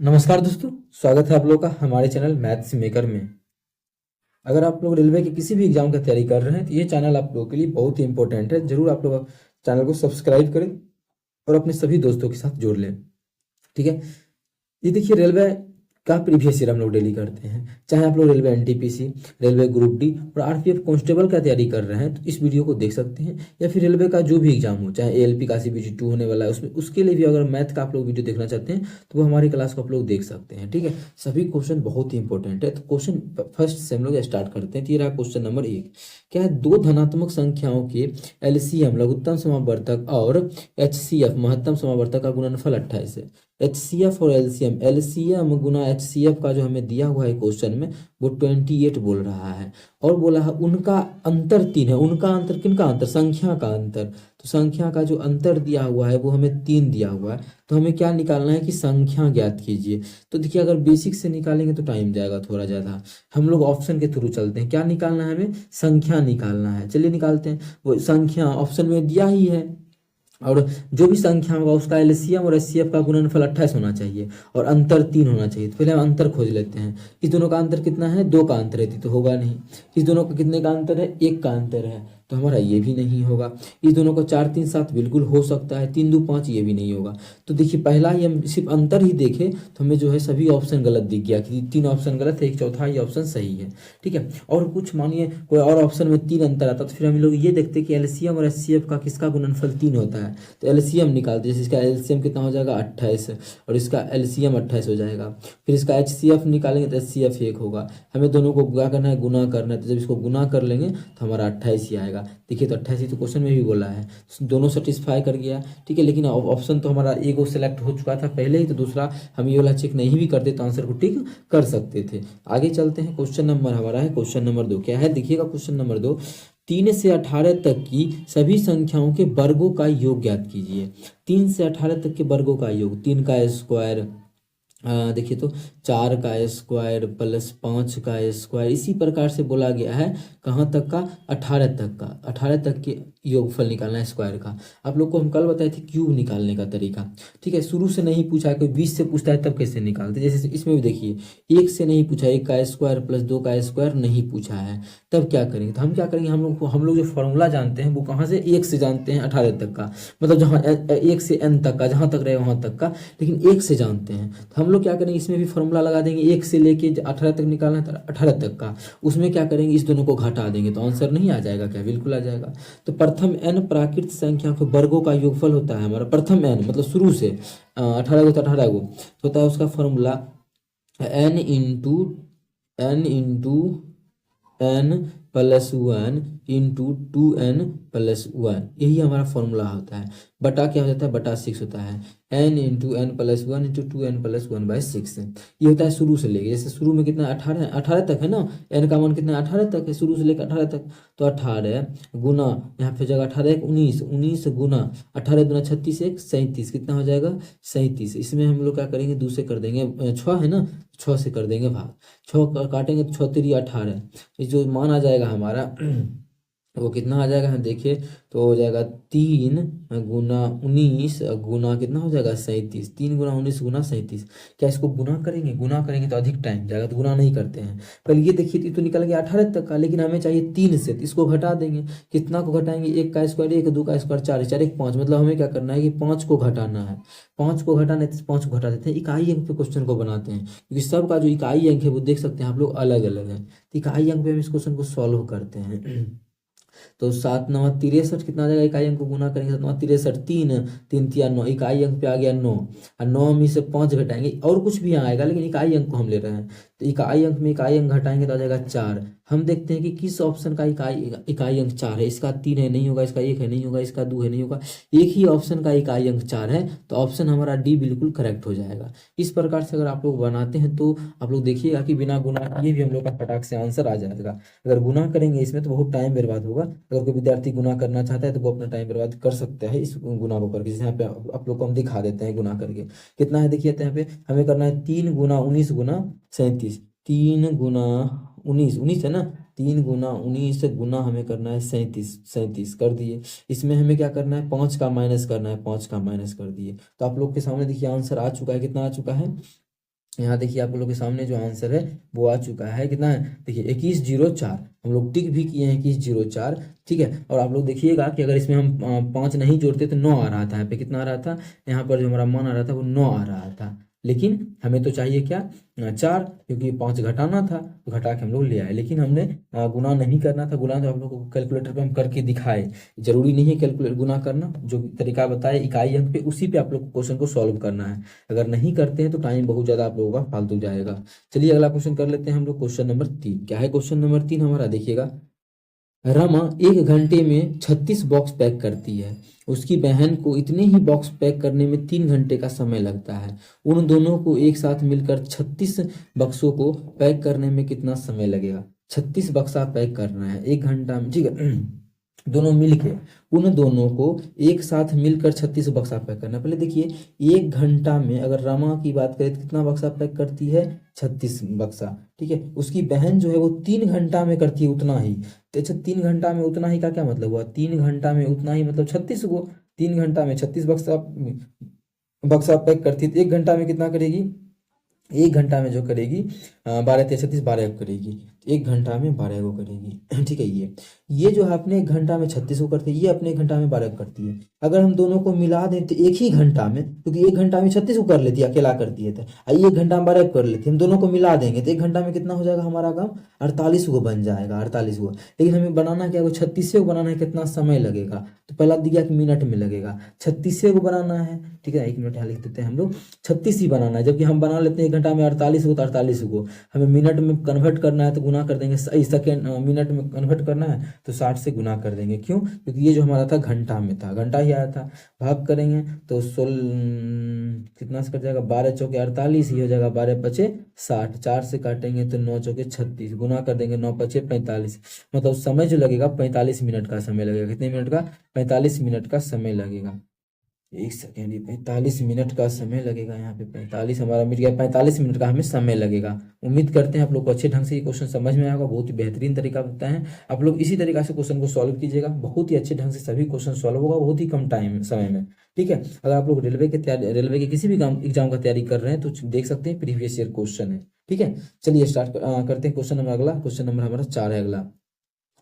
नमस्कार दोस्तों, स्वागत है आप लोगों का हमारे चैनल मैथ्स मेकर में। अगर आप लोग रेलवे के किसी भी एग्जाम की तैयारी कर रहे हैं तो ये चैनल आप लोगों के लिए बहुत ही इंपॉर्टेंट है। जरूर आप लोग चैनल को सब्सक्राइब करें और अपने सभी दोस्तों के साथ जोड़ लें। ठीक है। ये देखिए, रेलवे का प्रीवियस ईयर हम लोग डेली करते हैं। चाहे आप लोग railway NTPC, railway group D और आरपीएफ कांस्टेबल का तैयारी कर रहे हैं तो इस वीडियो को देख सकते हैं, या फिर रेलवे का जो भी एग्जाम हो, चाहे एएलपी का सीबीटी 2 होने वाला है उसमें, उसके लिए भी अगर मैथ का आप लोग वीडियो देखना चाहते हैं तो वो हमारी क्लास को आप लोग देख सकते हैं। ठीक है। सभी क्वेश्चन बहुत ही इंपॉर्टेंट है। तो क्वेश्चन फर्स्ट से हम लोग स्टार्ट करते हैं। तो ये रहा क्वेश्चन नंबर 1। क्या है? दो धनात्मक संख्याओं के एलसीएम लघुत्तम समावर्तक और एचसीएफ महत्तम समावर्तक का गुणनफल 28 है। एचसीएफ और एलसीएम, एलसीएम गुना एचसीएफ का जो हमें दिया हुआ है क्वेश्चन में वो 28 बोल रहा है, और बोला है उनका अंतर 3 है। उनका अंतर किनका अंतर? संख्या का अंतर। तो संख्या का जो अंतर दिया हुआ है वो हमें 3 दिया हुआ है। तो हमें क्या निकालना है कि संख्या ज्ञात कीजिए। तो देखिए, अगर बेसिक से निकालेंगे तो टाइम जाएगा थोड़ा ज़्यादा। हम लोग ऑप्शन के थ्रू चलते हैं। क्या निकालना है? हमें संख्या निकालना है। चलिए निकालते हैं। वो संख्या ऑप्शन में दिया ही है, और जो भी संख्या होगा उसका एलसीएम और एचसीएफ का गुणनफल 28 होना चाहिए और अंतर 3 होना चाहिए। तो पहले हम अंतर खोज लेते हैं। इस दोनों का अंतर कितना है? 2 का अंतर है, तो होगा नहीं। इस दोनों का कितने का अंतर है? 1 का अंतर है, तो हमारा ये भी नहीं होगा। इस दोनों को 4 3 7 बिल्कुल हो सकता है, 3 2 5 ये भी नहीं होगा। तो देखिए, पहला ही हम सिर्फ अंतर ही देखें तो हमें जो है सभी ऑप्शन गलत दिख गया कि 3 ऑप्शन गलत है, एक चौथा ही ऑप्शन सही है। ठीक है। और कुछ मानिए कोई और ऑप्शन में 3 अंतर आता तो फिर हम लोग ये देखते कि एलसीएम और एचसीएफ का किसका गुणनफल 3 होता है। तो एलसीएम निकालते, जैसे इसका एलसीएम कितना हो जाएगा? 28, और इसका एलसीएम 28 हो जाएगा। फिर इसका एचसीएफ निकालेंगे तो एचसीएफ 1 होगा। हमें दोनों को क्या करना है? गुना करना है। तो जब इसको गुना कर लेंगे तो हमारा 28 ही आएगा। देखिए, तो 28 ही तो क्वेश्चन में भी बोला है, दोनों सेटिस्फाई कर गया। ठीक है। लेकिन ऑप्शन तो हमारा एक सेलेक्ट हो चुका था पहले ही, तो दूसरा हम ये वाला चेक नहीं भी करते तो आंसर को टिक कर सकते थे। आगे चलते हैं। क्वेश्चन नंबर हमारा है क्वेश्चन नंबर 2। क्या है? देखिएगा क्वेश्चन नंबर 2। 3 से 18 तक की सभी संख्याओं के वर्गों का योग ज्ञात कीजिए। 3 से 18 तक के वर्गों का योग, 3 का स्क्वायर, देखिए तो 4 का स्क्वायर प्लस 5 का स्क्वायर, इसी प्रकार से बोला गया है। कहाँ तक का? 18 तक का। 18 तक के योगफल निकालना है स्क्वायर का। आप लोग को हम कल बताए थे क्यूब निकालने का तरीका। ठीक है। शुरू से नहीं पूछा है, कोई 20 से पूछता है तब कैसे निकालते। जैसे इसमें भी देखिए, 1 से नहीं पूछा, 1 का स्क्वायर प्लस 2 का स्क्वायर नहीं पूछा है, तब क्या करेंगे? तो हम क्या करेंगे, हम लोग जो फॉर्मूला जानते हैं वो कहाँ से? 1 से जानते हैं 18 तक का, मतलब जहाँ 1 से n तक का, जहाँ तक रहे वहाँ तक का, लेकिन 1 से जानते हैं। तो हम लोग क्या करेंगे, इसमें भी फॉर्मूला लगा देंगे। 1 से लेके 18 तक निकालना है तो 18 तक का, उसमें क्या करेंगे, इस दोनों को घटा देंगे तो आंसर नहीं आ जाएगा क्या? बिल्कुल आ जाएगा। तो प्रथम n प्राकृत संख्या के वर्गों का योगफल होता है हमारा। प्रथम n मतलब शुरू से 18 को, तो 18 को होता है उसका formula n plus 1 into 2n+1, यही हमारा फॉर्मूला होता है। बटा क्या हो जाता है? बटा 6 होता है। n into n plus 1 into 2n+1/6, ये होता है शुरू से लेके। जैसे शुरू में कितना? 18 तक है ना, n का मान कितना? 18 तक है, शुरू से लेकर 18 तक। तो 18 गुना, यहाँ पे जगह 18 1 19, 19 गुना 18 दुना 36 1 37, कितना हो जाएगा? 37। इसमें हम लोग क्या करेंगे? 2 से कर देंगे, 6 है ना, 6 से कर देंगे भाग। 6 काटेंगे तो 6 3 18, ये जो मान आ जाएगा हमारा वो कितना आ जाएगा? हम देखिए तो हो जाएगा 3 गुना 19 गुना कितना हो जाएगा? 37। 3 गुना 19 गुना 37। क्या इसको गुना करेंगे? गुना करेंगे तो अधिक टाइम जाएगा, तो गुना नहीं करते हैं। पहले ये देखिए, तो निकल गया 18 तक का, लेकिन हमें चाहिए 3 से, तो इसको घटा देंगे। कितना को घटाएंगे? 1 का स्क्वायर 1, 2 का स्क्वायर 4, 4 1 5, मतलब हमें क्या करना है कि 5 को घटाना है। 5 को घटाना है तो 5 को घटा देते हैं। इकाई अंक पे क्वेश्चन को बनाते हैं, क्योंकि सबका जो इकाई अंक है वो देख सकते हैं आप लोग अलग अलग है। तो इकाई अंक पे हम इस क्वेश्चन को सॉल्व करते हैं। तो 7 9 63, कितना आ जाएगा? इकाई अंक को गुना करेंगे 7 9 63, 3 3 3 9, इकाई अंक पे आ गया 9, और 9 में से 5 घटाएंगे, और कुछ भी आएगा लेकिन इकाई अंक को हम ले रहे हैं। तो इकाई अंक में इकाई अंक घटाएंगे तो आ जाएगा 4। हम देखते हैं कि किस ऑप्शन का इकाई अंक 4 है। इसका 3 है, नहीं होगा। इसका 1 है, नहीं होगा। इसका 2 है, नहीं होगा। एक ही ऑप्शन का इकाई अंक 4 है, तो ऑप्शन हमारा डी बिल्कुल करेक्ट हो जाएगा। इस प्रकार से अगर आप लोग बनाते हैं तो आप लोग देखिएगा कि बिना गुना किए भी हम लोग का फटाक से आंसर आ जाएगा। अगर गुना करेंगे इसमें तो बहुत टाइम बर्बाद होगा। अगर कोई विद्यार्थी गुना करना चाहता है तो वो अपना टाइम बर्बाद कर सकता है इस गुना को करके। जैसे यहाँ पे आप लोग को हम दिखा देते हैं गुना करके कितना है। देखिए यहाँ पे हमें करना है 3 गुना 19 गुना 37। 3 गुना 19, 19 है ना, 3 गुना 19 गुना हमें करना है 37, 37 कर दिए। इसमें हमें क्या करना है? 5 का माइनस करना है, 5 का माइनस कर दिए। तो आप लोग के सामने देखिए आंसर आ चुका है। कितना आ चुका है? यहाँ देखिए आप लोग के सामने जो आंसर है वो आ चुका है, कितना है देखिए 2104, हम लोग टिक भी किए हैं 2104, ठीक है। और आप लोग देखिएगा कि अगर इसमें हम 5 नहीं जोड़ते तो 9 आ रहा था, यहाँ पे कितना आ रहा था, यहाँ पर जो हमारा मान आ रहा था वो 9 आ रहा था, लेकिन हमें तो चाहिए क्या 4, क्योंकि 5 घटाना था तो घटा के हम लोग ले आए, लेकिन हमने गुना नहीं करना था। गुना तो आप लोग को कैलकुलेटर पे हम करके दिखाए, जरूरी नहीं है कैलकुलेट गुना करना, जो तरीका बताए इकाई अंक पे उसी पे आप लोग को क्वेश्चन को सॉल्व करना है। अगर नहीं करते हैं तो टाइम बहुत ज़्यादा आप लोगों का फालतू जाएगा। चलिए अगला क्वेश्चन कर लेते हैं हम लोग। क्वेश्चन नंबर 3 क्या है, क्वेश्चन नंबर 3 हमारा देखिएगा, रमा 1 घंटे में 36 बॉक्स पैक करती है, उसकी बहन को इतने ही बॉक्स पैक करने में 3 घंटे का समय लगता है, उन दोनों को एक साथ मिलकर 36 बक्सों को पैक करने में कितना समय लगेगा। 36 बक्सा पैक करना है 1 घंटा में, ठीक है। दोनों मिलके, उन दोनों को एक साथ मिलकर 36 बक्सा पैक करना है। पहले देखिए 1 घंटा में अगर रमा की बात करें तो कितना बक्सा पैक करती है, 36 बक्सा, ठीक है। उसकी बहन जो है वो 3 घंटा में करती है उतना ही, तो अच्छा 3 घंटा में उतना ही का क्या मतलब हुआ, 3 घंटा में उतना ही मतलब 36 को, 3 घंटा में 36 बक्सा बक्सा पैक करती है तो 1 घंटा में कितना करेगी, 1 घंटा में जो करेगी 12 3 36 12 को करेगी, तो 1 घंटा में 12 को करेगी, ठीक है। ये जो है अपने 1 घंटा में 36 को करती है, ये अपने 1 घंटा में 12 को करती है। अगर हम दोनों को मिला दें तो एक ही घंटा में, क्योंकि 1 घंटा में 36 को कर लेती है अकेला करती है, तो 1 घंटा में 12 को कर लेती है, हम दोनों को मिला देंगे तो 1 घंटा में कितना हो जाएगा हमारा काम, 48 को बन जाएगा, 48 को। लेकिन हमें बनाना क्या है, 36 को बनाना है, कितना समय लगेगा, तो पहला दिया कि मिनट में लगेगा, 36 को बनाना है, ठीक है। 1 मिनट यहाँ लिख देते हैं हम लोग, 36 ही बनाना है, जबकि हम बना लेते हैं 1 घंटा में 48 को, तो 48 को हमें मिनट में कन्वर्ट करना है तो गुना कर देंगे, सेकेंड मिनट में कन्वर्ट करना है तो 60 से गुना कर देंगे। क्यों, क्योंकि ये जो हमारा था घंटा में था, घंटा ही आया था। भाग करेंगे तो 16 कितना से कट जाएगा, 12 चौके 48, ही हो जाएगा 12 पचे 60, 4 से काटेंगे तो 9 चौके 36, गुना कर देंगे 9 पचे 45, मतलब समय जो लगेगा 45 मिनट का समय लगेगा। कितने मिनट का, 45 मिनट का समय लगेगा। 1 सेकेंड, 45 मिनट का समय लगेगा, यहाँ पे 45 हमारा मिट गया, 45 मिनट का हमें समय लगेगा। उम्मीद करते हैं आप लोग को अच्छे ढंग से ये क्वेश्चन समझ में आएगा, बहुत ही बेहतरीन तरीका बताए हैं। आप लोग इसी तरीका से क्वेश्चन को सॉल्व कीजिएगा, बहुत ही अच्छे ढंग से सभी क्वेश्चन सॉल्व होगा, बहुत ही कम टाइम समय में, ठीक है। अगर आप लोग रेलवे के किसी भी एग्जाम का तैयारी कर रहे हैं तो देख सकते हैं प्रीवियस ईयर क्वेश्चन है, ठीक है। चलिए स्टार्ट करते हैं क्वेश्चन नंबर अगला। क्वेश्चन नंबर हमारा 4 है अगला,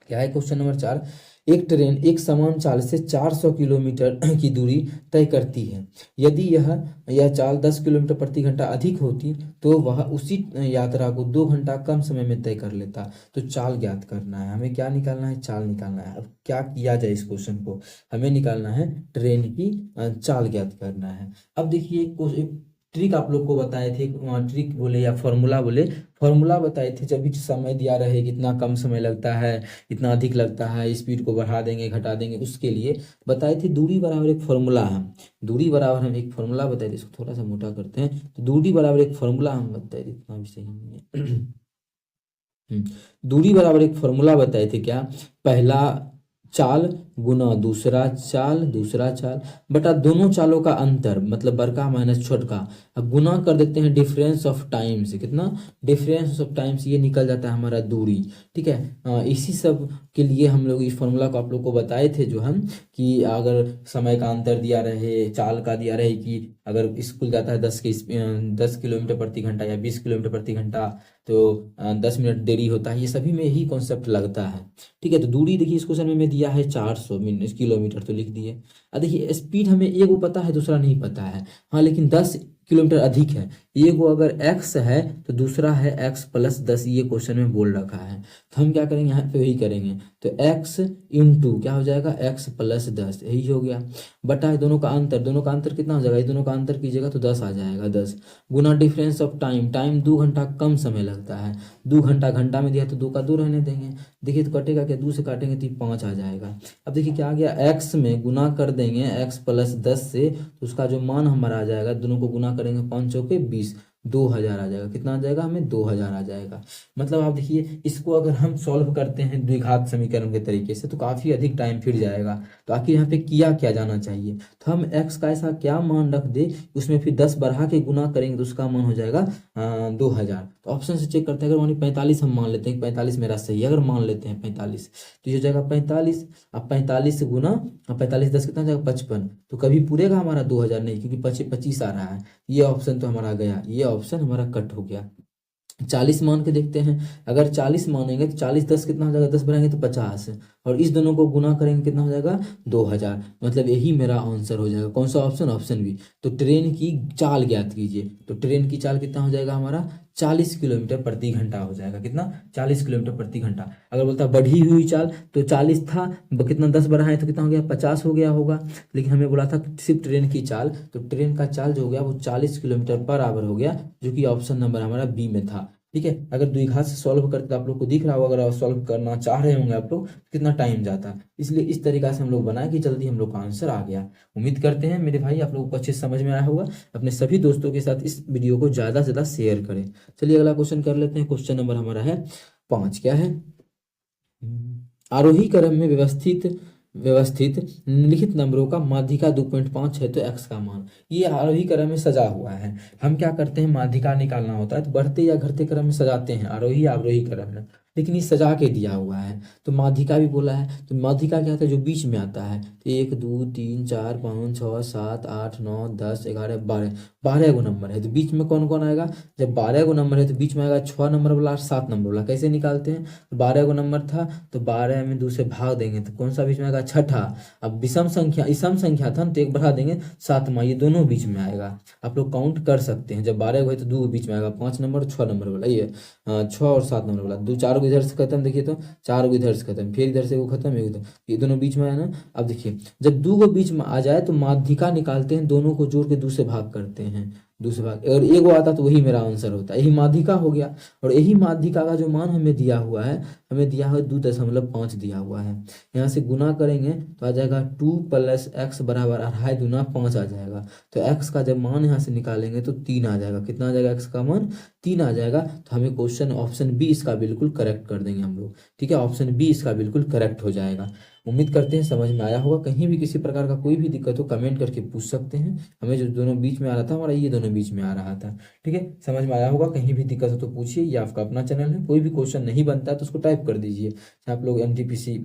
क्या है क्वेश्चन नंबर 4, एक ट्रेन एक समान चाल से 400 किलोमीटर की दूरी तय करती है, यदि यह चाल 10 किलोमीटर प्रति घंटा अधिक होती तो वह उसी यात्रा को 2 घंटा कम समय में तय कर लेता। तो चाल ज्ञात करना है, हमें क्या निकालना है, चाल निकालना है। अब क्या किया जाए इस क्वेश्चन को, हमें निकालना है ट्रेन की चाल ज्ञात करना है। अब देखिए एक ट्रिक आप लोग को बताए थे, ट्रिक बोले या फॉर्मूला बोले, फॉर्मूला बताए थे, जब भी समय दिया रहे कितना कम समय लगता है, इतना अधिक लगता है, स्पीड को बढ़ा देंगे घटा देंगे, उसके लिए बताए थे दूरी बराबर एक फॉर्मूला है। दूरी बराबर हम एक फॉर्मूला बताए थे, इसको थोड़ा सा मोटा करते हैं, तो दूरी बराबर एक फॉर्मूला हम बताए थे, इतना भी सही नहीं है। दूरी बराबर एक फॉर्मूला बताए थे, क्या, पहला चाल गुना दूसरा चाल बटा दोनों चालों का अंतर, मतलब बड़का माइनस छोटका। अब गुना कर देते हैं डिफरेंस ऑफ टाइम से, कितना, डिफरेंस ऑफ टाइम से ये निकल जाता है हमारा दूरी, ठीक है। इसी सब के लिए हम लोग इस फॉर्मूला को आप लोग को बताए थे, जो हम कि अगर समय का अंतर दिया रहे, चाल का दिया रहे कि अगर स्कूल जाता है 10 किलोमीटर प्रति घंटा या 20 किलोमीटर प्रति घंटा, तो 10 मिनट देरी होता है, ये सभी में यही कॉन्सेप्ट लगता है, ठीक है। तो दूरी देखिए इस क्वेश्चन में दिया है 400 किलोमीटर, तो लिख दिए। अब देखिए स्पीड हमें एक को पता है दूसरा नहीं पता है, हाँ, लेकिन 10 किलोमीटर अधिक है, एक अगर x है तो दूसरा है x प्लस 10, ये क्वेश्चन में बोल रखा है। तो हम क्या करेंगे, यहाँ पे वही करेंगे, तो x इंटू क्या हो जाएगा, x प्लस 10, यही हो गया, बटा है दोनों का अंतर, दोनों का अंतर कितना हो जाएगा, दोनों का अंतर कीजिएगा तो 10 आ जाएगा, 10 गुना डिफरेंस ऑफ टाइम, टाइम 2 घंटा कम समय लगता है, 2 घंटा घंटा में दिया तो 2 का 2 रहने देंगे, देखिए तो कटेगा क्या, 2 से काटेंगे तो 5 आ जाएगा। अब देखिए क्या आ गया, x में गुना कर देंगे x प्लस 10 से, तो उसका जो मान हमारा आ जाएगा, दोनों को गुना करेंगे 5 चौके 20, 2000 आ जाएगा। कितना आ जाएगा, हमें 2000 आ जाएगा। मतलब आप देखिए इसको अगर हम सॉल्व करते हैं द्विघात समीकरण के तरीके से तो काफ़ी अधिक टाइम फिर जाएगा। तो आखिर यहाँ पे किया क्या जाना चाहिए, तो हम x का ऐसा क्या मान रख दे, उसमें फिर 10 बढ़ा के गुना करेंगे तो उसका मान हो जाएगा 2000। तो ऑप्शन से चेक करते हैं, अगर मान 45 हम मान लेते हैं, 45 मेरा सही है, अगर मान लेते हैं 45 तो ये हो जाएगा 45, अब 45 गुना 45 10 कितना हो जाएगा 55, तो कभी पूरेगा हमारा 2000 नहीं, क्योंकि 25 आ रहा है, ये ऑप्शन तो हमारा गया, ये ऑप्शन हमारा कट हो गया। 40 मान के देखते हैं, अगर 40 मानेंगे तो 40 10 कितना हो जाएगा, 10 बढ़ाएंगे तो 50, और इस दोनों को गुना करेंगे कितना हो जाएगा 2000, मतलब यही मेरा आंसर हो जाएगा। कौन सा ऑप्शन, ऑप्शन बी। तो ट्रेन की चाल ज्ञात कीजिए, तो ट्रेन की चाल कितना हो जाएगा हमारा 40 किलोमीटर प्रति घंटा हो जाएगा। कितना, 40 किलोमीटर प्रति घंटा। अगर बोलता बढ़ी हुई चाल तो 40 था, कितना 10 बढ़ाए तो कितना हो गया 50 हो गया होगा, लेकिन हमें बोला था सिर्फ ट्रेन की चाल, तो ट्रेन का चाल जो हो गया वो 40 किलोमीटर पर आवर हो गया, जो कि ऑप्शन नंबर हमारा बी में था। ठीक है, अगर द्विघात से सॉल्व करके आप लोग को दिख रहा होगा, अगर आप सॉल्व करना चाह रहे होंगे आप लोग कितना टाइम जाता है, इसलिए इस तरीका से हम लोग बनाए कि जल्दी हम लोग का आंसर आ गया। उम्मीद करते हैं मेरे भाई आप लोगों को अच्छे से समझ में आया होगा। अपने सभी दोस्तों के साथ इस वीडियो को ज़्यादा से ज़्यादा शेयर करें। चलिए अगला क्वेश्चन कर लेते हैं। क्वेश्चन नंबर हमारा है 5। क्या है, आरोही क्रम में व्यवस्थित व्यवस्थित निम्नलिखित नंबरों का माध्यिका 2.5 है तो x का मान। ये आरोही क्रम में सजा हुआ है। हम क्या करते हैं, माध्यिका निकालना होता है तो बढ़ते या घटते क्रम में सजाते हैं, आरोही अवरोही क्रम में, लेकिन ये सजा के दिया हुआ है तो माध्यिका भी बोला है। तो माध्यिका क्या होता है, जो बीच में आता है। तो 1 2 3 4 5 6 7 8 9 10 11 12, 12 गो नंबर है तो बीच में कौन कौन आएगा। जब 12 गो नंबर है तो बीच में आएगा 6 नंबर वाला और 7 नंबर वाला। कैसे निकालते हैं, तो 12 गो नंबर था तो 12 में 2 से भाग देंगे तो कौन सा बीच में आएगा, छठा। अब विषम संख्या, इसम संख्या था तो 1 बढ़ा देंगे 7वां, ये दोनों बीच में आएगा। आप लोग काउंट कर सकते हैं, जब 12 गो है तो 2 बीच में आएगा, 5 नंबर 6 नंबर वाला, ये 6 और 7 नंबर वाला। 2 4 इधर से खत्म, देखिए तो 4 इधर से खत्म, फिर इधर से वो खत्म, एक इधर, ये दोनों बीच में आया ना। अब देखिए जब 2 गो बीच में आ जाए तो माध्यिका निकालते हैं, दोनों को जोड़ के 2 से भाग करते हैं, 2 से भाग, अगर एक वो आता तो वही मेरा आंसर होता, यही माध्यिका हो गया। और यही माध्यिका का जो मान हमें दिया हुआ है, हमें दिया हुआ 2.5 दिया हुआ है। यहाँ से गुना करेंगे तो आ जाएगा 2 + x बराबर 2.5 दूना 5 आ जाएगा। तो x का जब मान यहाँ से निकालेंगे तो 3 आ जाएगा। कितना आ जाएगा, x का मान 3 आ जाएगा। तो हमें क्वेश्चन ऑप्शन बी इसका बिल्कुल करेक्ट कर देंगे हम लोग। ठीक है, ऑप्शन बी इसका बिल्कुल करेक्ट हो जाएगा। उम्मीद करते हैं समझ में आया होगा। कहीं भी किसी प्रकार का कोई भी दिक्कत हो कमेंट करके पूछ सकते हैं। हमें जो दोनों बीच में आ रहा था हमारा, ये दोनों बीच में आ रहा था। ठीक है, समझ में आया होगा। कहीं भी दिक्कत हो तो पूछिए, ये आपका अपना चैनल है। कोई भी क्वेश्चन नहीं बनता है तो उसको टाइप कर दीजिए। आप लोग NTPC,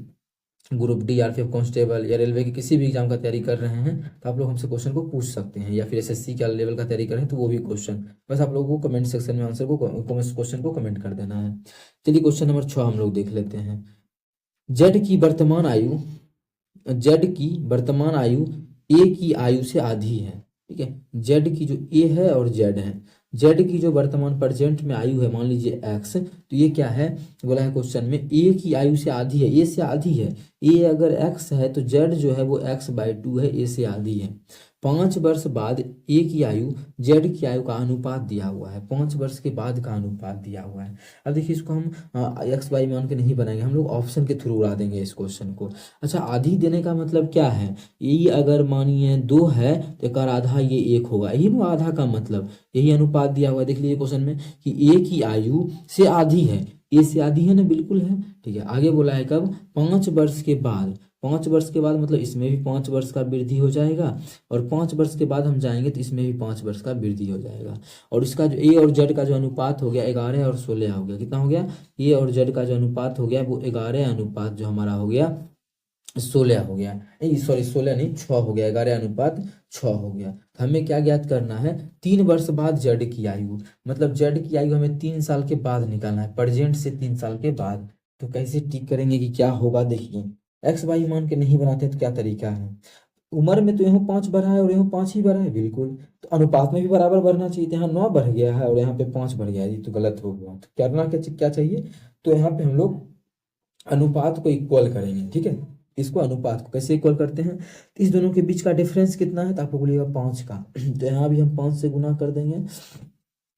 group D, RPF constable या रेलवे के किसी भी एग्जाम का तैयारी कर रहे हैं तो आप लोग हमसे क्वेश्चन को पूछ सकते हैं, या फिर एसएससी का लेवल का तैयारी कर रहे हैं तो वो भी क्वेश्चन, बस आप लोगों को कमेंट सेक्शन में आंसर को, क्वेश्चन को कमेंट कर देना है। चलिए क्वेश्चन नंबर 6 हम लोग देख लेते हैं। जेड की वर्तमान आयु, जेड की वर्तमान आयु ए की आयु से आधी है। ठीक है, जेड की जो ए है और जेड है, जेड की जो वर्तमान प्रेजेंट में आयु है, मान लीजिए एक्स, तो ये क्या है, बोला है क्वेश्चन में ए की आयु से आधी है, ए से आधी है। ए अगर एक्स है तो जेड जो है वो x/2 है, ए से आधी है। 5 वर्ष बाद ए की आयु जेड की आयु का अनुपात दिया हुआ है, 5 वर्ष के बाद का अनुपात दिया हुआ है। अब देखिए इसको हम एक्स वाई मान के नहीं बनाएंगे, हम लोग ऑप्शन के थ्रू उड़ा देंगे इस क्वेश्चन को। अच्छा, आधी देने का मतलब क्या है, ये अगर मानिए 2 है तो एक आधा ये 1 होगा, यही ना आधा का मतलब, यही अनुपात दिया हुआ है। देख लीजिए क्वेश्चन में कि ए की आयु से आधी है, ए से आधी है ना, बिल्कुल है। ठीक है, आगे बोला है कब, 5 वर्ष के बाद। 5 वर्ष के बाद मतलब इसमें भी 5 वर्ष का वृद्धि हो जाएगा, और 5 वर्ष के बाद हम जाएंगे तो इसमें भी 5 वर्ष का वृद्धि हो जाएगा। और इसका जो ए और जेड का जो अनुपात हो गया 11 और 16 हो गया। कितना हो गया, ए और जेड का जो अनुपात हो गया वो 11 अनुपात जो हमारा हो गया 16 हो गया, नहीं सॉरी 16 नहीं 6 हो गया, 11 अनुपात 6 हो गया। तो हमें क्या ज्ञात करना है, 3 वर्ष बाद जेड की आयु, मतलब जेड की आयु हमें 3 साल के बाद निकालना है, प्रेजेंट से 3 साल के बाद। तो कैसे टिक करेंगे कि क्या होगा, देखिए एक्स वाई मान के नहीं बनाते तो क्या तरीका है, उम्र में तो यहाँ 5 बढ़ा है और यहाँ 5 ही बढ़ा है, बिल्कुल तो अनुपात में भी बराबर बढ़ना चाहिए। तो यहाँ 9 बढ़ गया है और यहाँ पे 5 बढ़ गया है, ये तो गलत हो गया। तो करना क्या चाहिए, तो यहाँ पे हम लोग अनुपात को इक्वल करेंगे। ठीक है, इसको अनुपात को कैसे इक्वल करते हैं, तो इस दोनों के बीच का डिफरेंस कितना है, तो आपको बोलिएगा 5 का। तो यहाँ भी हम 5 से गुना कर देंगे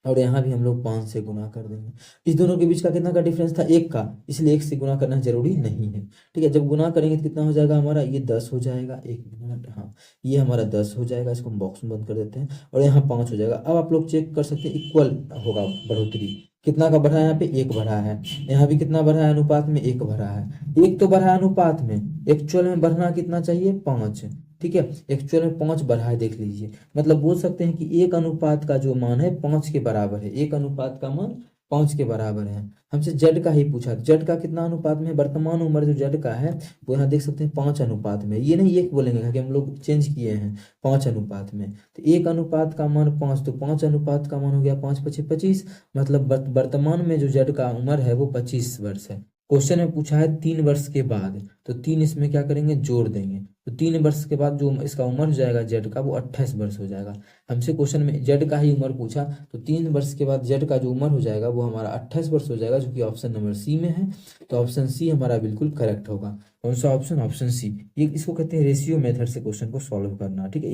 और यहाँ भी हम लोग 5 से गुना कर देंगे। इस दोनों के बीच का कितना का डिफरेंस था, 1 का, इसलिए 1 से गुना करना जरूरी नहीं है। ठीक है, जब गुना करेंगे तो कितना हो जाएगा हमारा, ये 10 हो जाएगा, 1 मिनट, हाँ ये हमारा 10 हो जाएगा, इसको हम बॉक्स में बंद कर देते हैं, और यहाँ 5 हो जाएगा। अब आप लोग चेक कर सकते हैं इक्वल होगा बढ़ोतरी, कितना का बढ़ा है, यहाँ पे 1 बढ़ा है, यहाँ भी कितना बढ़ा है, अनुपात में 1 बढ़ा है। 1 तो बढ़ा है अनुपात में, एक्चुअल में बढ़ना कितना चाहिए, 5। ठीक है, एक्चुअल में 5 बढ़ा है, देख लीजिए, मतलब बोल सकते हैं कि 1 अनुपात का जो मान है 5 के बराबर है, 1 अनुपात का मान 5 के बराबर है। हमसे जेड का ही पूछा, जेड का कितना अनुपात में है, वर्तमान उम्र जो जेड का है वो यहाँ देख सकते हैं 5 अनुपात में, ये नहीं 1 बोलेंगे कि हम लोग चेंज किए हैं, 5 अनुपात में। तो 1 अनुपात का मान 5, तो 5 अनुपात का मान हो गया 5 पचे 25, मतलब वर्तमान में जो जेड का उम्र है वो 25 वर्ष है। क्वेश्चन में पूछा है 3 वर्ष के बाद, तो 3 इसमें क्या करेंगे, जोड़ देंगे, तो 3 वर्ष के बाद जो इसका उम्र हो जाएगा जेड का वो 28 वर्ष हो जाएगा। हमसे क्वेश्चन में जेड का ही उम्र पूछा, तो 3 वर्ष के बाद जेड का जो उम्र हो जाएगा वो हमारा 28 वर्ष हो जाएगा, जो कि ऑप्शन नंबर सी में है। तो ऑप्शन सी हमारा बिल्कुल करेक्ट होगा। कौन सा ऑप्शन, ऑप्शन सी। ये इसको कहते हैं रेशियो मेथड से क्वेश्चन को सॉल्व करना, ठीक है।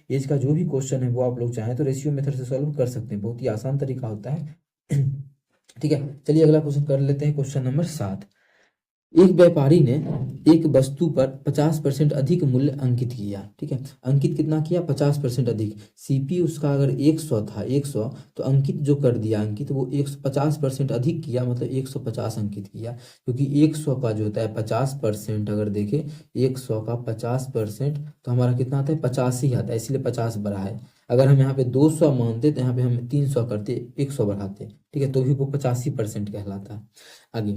एज का जो भी क्वेश्चन है वो आप लोग चाहें तो रेशियो मेथड से सॉल्व कर सकते हैं, बहुत ही आसान तरीका होता है। ठीक है, चलिए अगला क्वेश्चन कर लेते हैं, क्वेश्चन नंबर 7। एक व्यापारी ने एक वस्तु पर 50% अधिक मूल्य अंकित किया, ठीक है। अंकित कितना किया, 50% अधिक। सीपी उसका अगर 100 था, 100, तो अंकित जो कर दिया, अंकित वो 150% अधिक किया, मतलब 150 अंकित किया, क्योंकि 100 का जो होता है 50%, अगर देखें 100 का 50%, तो हमारा कितना आता है, 50 ही आता है, इसलिए 50 बढ़ा है। अगर हम यहाँ पे 200 मानते तो यहाँ पे हम 300 करते, 100 बढ़ाते, ठीक है, तो भी वो 85% कहलाता है। आगे,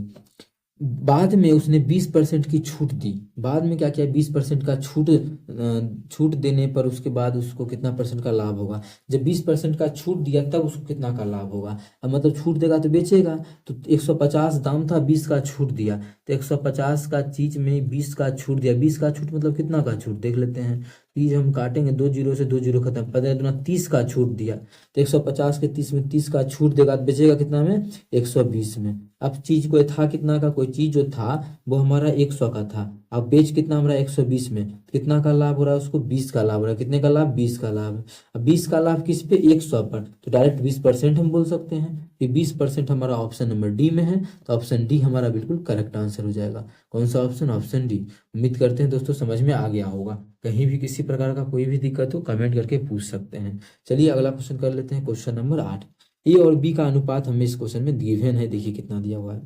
बाद में उसने 20% की छूट दी। बाद में क्या किया, 20% का छूट देने पर उसके बाद उसको कितना परसेंट का लाभ होगा। जब 20% का छूट दिया तब उसको कितना का लाभ होगा। अब मतलब छूट देगा तो बेचेगा, तो 150 दाम था, 20 का छूट दिया, तो 150 का चीज में 20 का छूट दिया। 20 का छूट मतलब कितना का छूट देख लेते हैं, तीज हम काटेंगे, 2 जीरो से 2 जीरो खत्म, 15 दूना 30 का छूट दिया, तो 150 के 30 में 30 का छूट देगा, तो बेचेगा कितना में, 120 में। अब चीज को था कितना का, कोई चीज जो था वो हमारा 100 का था, अब बेच कितना हमारा 120 में, कितना का लाभ हो रहा है उसको, 20 का लाभ हो रहा है। कितने का लाभ, 20 का लाभ। अब 20 का लाभ किस पे, 100 पर, तो डायरेक्ट 20% हम बोल सकते हैं। ये 20% हमारा ऑप्शन नंबर डी में है, तो ऑप्शन डी हमारा बिल्कुल करेक्ट आंसर हो जाएगा। कौन सा ऑप्शन, ऑप्शन डी। उम्मीद करते हैं दोस्तों समझ में आ गया होगा। कहीं भी किसी प्रकार का कोई भी दिक्कत हो कमेंट करके पूछ सकते हैं। चलिए अगला क्वेश्चन कर लेते हैं, क्वेश्चन नंबर 8। ए और बी का अनुपात हमें इस क्वेश्चन में गिवन है, देखिए कितना दिया हुआ है।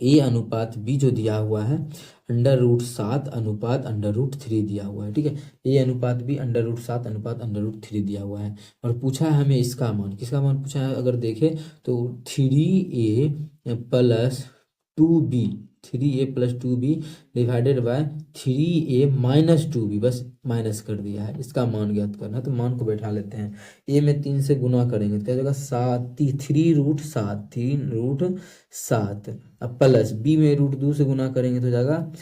ए अनुपात बी जो दिया हुआ है √7 अनुपात √3 दिया हुआ है, ठीक है। ए अनुपात बी √7 अनुपात √3 दिया हुआ है, और पूछा है हमें इसका मान, किसका मान पूछा है, अगर देखें तो 3a plus 2b, 3a plus 2b divided by 3a minus 2b, बस माइनस कर दिया है, इसका मान ज्ञात करना है। तो मान को बैठा लेते हैं, ए में 3 से गुना करेंगे तो क्या हो जाएगा, 3√7, 3√7, अब प्लस बी में √2 से गुना करेंगे तो हो जाएगा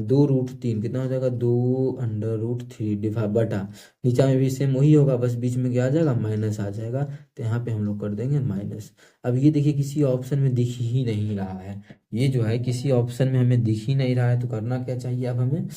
2√3, कितना हो जाएगा, 2√3 डिवाइड बटा, नीचा में भी सेम वही होगा, बस बीच में क्या आ जाएगा, माइनस आ जाएगा, तो यहाँ पे हम लोग कर देंगे माइनस। अब ये देखिए किसी ऑप्शन में दिख ही नहीं रहा है, ये जो है किसी ऑप्शन में हमें दिख ही नहीं रहा है, तो करना क्या चाहिए अब हमें,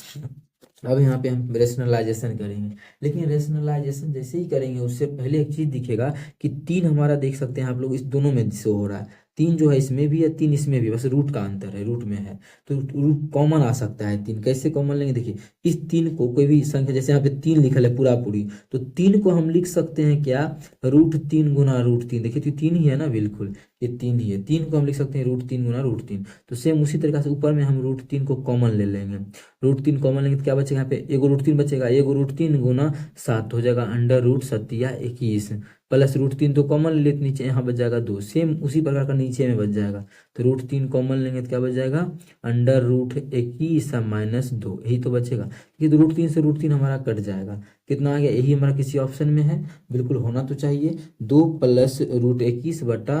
अब यहाँ पे हम रेशनलाइजेशन करेंगे। लेकिन रेशनलाइजेशन जैसे ही करेंगे उससे पहले एक चीज दिखेगा कि 3 हमारा देख सकते हैं आप लोग, इस दोनों में शो हो रहा है, 3 जो है इसमें भी है, 3 इसमें भी, बस रूट का अंतर है, रूट में है, तो रूट कॉमन आ सकता है 3। कैसे कॉमन लेंगे, देखिए इस 3 को कोई भी संख्या, जैसे यहाँ पे 3 लिखल है पूरा पूरी, तो 3 को हम लिख सकते हैं क्या, √3 गुना √3, देखिए तो 3 ही है ना, बिल्कुल ये 3 ही है, 3 को हम लिख सकते हैं √3 गुना √3। तो सेम उसी तरीके से ऊपर में हम √3 को कॉमन ले लेंगे, √3 कॉमन लेंगे तो क्या बचेगा, यहाँ पे एगो √3 बचेगा, एगो √3 गुना 7 हो जाएगा √7 प्लस √3 तो कॉमन ले लेते, नीचे यहाँ बच जाएगा 2, सेम उसी प्रकार का नीचे में बच जाएगा, तो √3 कॉमन लेंगे तो क्या बच जाएगा, √21 माइनस 2, यही तो बचेगा, क्योंकि √3 से √3 हमारा कट जाएगा, कितना आ गया, यही हमारा किसी ऑप्शन में है, बिल्कुल होना तो चाहिए। 2 प्लस √21 बटा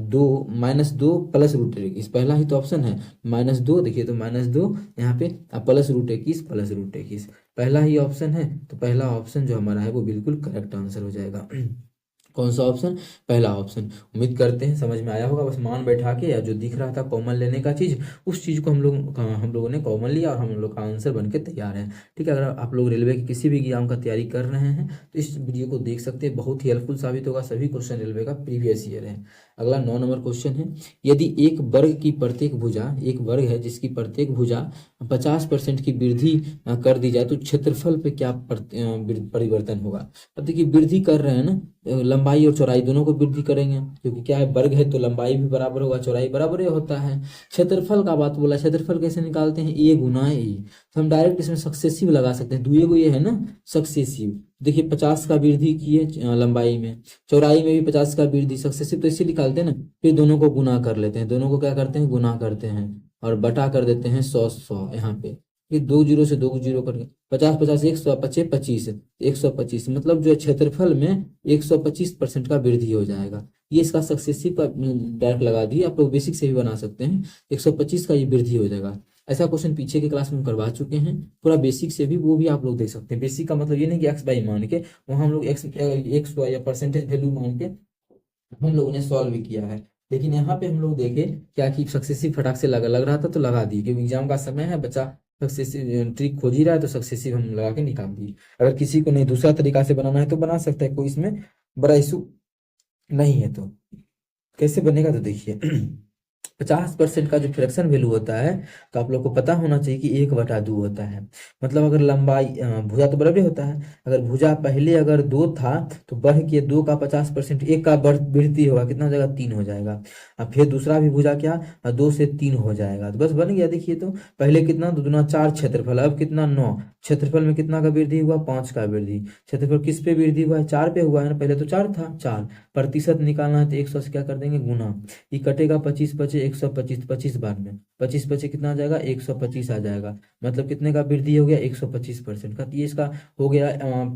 2 माइनस 2 प्लस √21, पहला ही तो ऑप्शन है, -2, देखिए तो -2 यहाँ पे, प्लस √21 प्लस √21, पहला ही ऑप्शन है, तो पहला ऑप्शन जो हमारा है वो बिल्कुल करेक्ट आंसर हो जाएगा। कौन सा ऑप्शन, पहला ऑप्शन। उम्मीद करते हैं समझ में आया होगा, बस मान बैठा के या जो दिख रहा था कॉमन लेने का चीज़, उस चीज़ को हम लोगों ने कॉमन लिया और हम लोग का आंसर बन के तैयार है, ठीक है। अगर आप लोग रेलवे की किसी भी एग्जाम का तैयारी कर रहे हैं तो इस वीडियो को देख सकते हैं, बहुत ही हेल्पफुल साबित होगा, सभी क्वेश्चन रेलवे का प्रीवियस ईयर है। अगला 9 नंबर क्वेश्चन है, यदि एक वर्ग की प्रत्येक भुजा, एक वर्ग है जिसकी प्रत्येक भुजा 50% की वृद्धि कर दी जाए तो क्षेत्रफल पे क्या परिवर्तन होगा। अब देखिए वृद्धि कर रहे हैं ना, लंबाई लंबाई और चौड़ाई दोनों को वृद्धि करेंगे, क्योंकि क्या है, वर्ग है तो लंबाई भी बराबर होगा, चौड़ाई बराबर ही होता है। क्षेत्रफल का बात बोला, क्षेत्रफल कैसे निकालते हैं, ए गुना ए, तो हम डायरेक्ट इसमें सक्सेसिव लगा सकते हैं, दुए को ये है ना सक्सेसिव। देखिए 50 का वृद्धि किए लंबाई में, चौड़ाई में भी 50 का वृद्धि, सक्सेसिव तो इसे निकालते हैं ना, फिर दोनों को गुना कर लेते हैं, दोनों को क्या करते हैं, गुना करते हैं और बटा कर देते हैं 100 यहाँ पे, फिर 2 जीरो से 2 जीरो करके 50 50 100 25 25 125, मतलब जो है क्षेत्रफल में 125% का वृद्धि हो जाएगा। ये इसका सक्सेसिव का डायरेक्ट लगा दिए, आप लोग बेसिक से भी बना सकते हैं, 125 का ये वृद्धि हो जाएगा। ऐसा क्वेश्चन पीछे के क्लास में हम करवा चुके हैं, पूरा बेसिक से भी, वो भी आप लोग देख सकते हैं। बेसिक का मतलब ये नहीं कि एक्स बाई मान के, वहाँ हम लोग एक्स या परसेंटेज वैल्यू मान के हम लोगों ने सॉल्व भी किया है, लेकिन यहाँ पे हम लोग देखे क्या कि सक्सेसिव फटाक से लग रहा था तो लगा दिए, क्योंकि एग्जाम का समय है, बच्चा सक्सेसिव ट्रिक खोज ही रहा है तो सक्सेसिव हम लगा के निकाल दिए। अगर किसी को नहीं दूसरा तरीका से बनाना है तो बना सकता है, कोई इसमें बड़ा इशू नहीं है। तो कैसे बनेगा, तो देखिए 50% का जो फ्रैक्शन वैल्यू होता है, तो आप लोग को पता होना चाहिए कि 1/2 होता है। मतलब अगर लंबाई भुजा तो बराबर होता है, अगर भुजा पहले अगर 2 था तो बढ़ के 2 का 50%, 1 का वृद्धि होगा, कितना हो जाएगा, 3 हो जाएगा। अब फिर दूसरा भी भुजा क्या, 2 से 3 हो जाएगा, तो बस बन गया। देखिए तो पहले कितना, 2 दूना 4 क्षेत्रफल, अब कितना 9, क्षेत्रफल में कितना का वृद्धि हुआ, 5 का वृद्धि। क्षेत्रफल किस पे वृद्धि हुआ है, 4 पे हुआ है ना, पहले तो 4 था, 4 प्रतिशत निकालना है तो 100 से क्या कर देंगे, गुना, ये कटेगा 25 बचे 125, 25 बार में 25 बचे कितना आ जाएगा, 125 आ जाएगा, मतलब कितने का वृद्धि हो गया, 125% का। तो ये इसका हो गया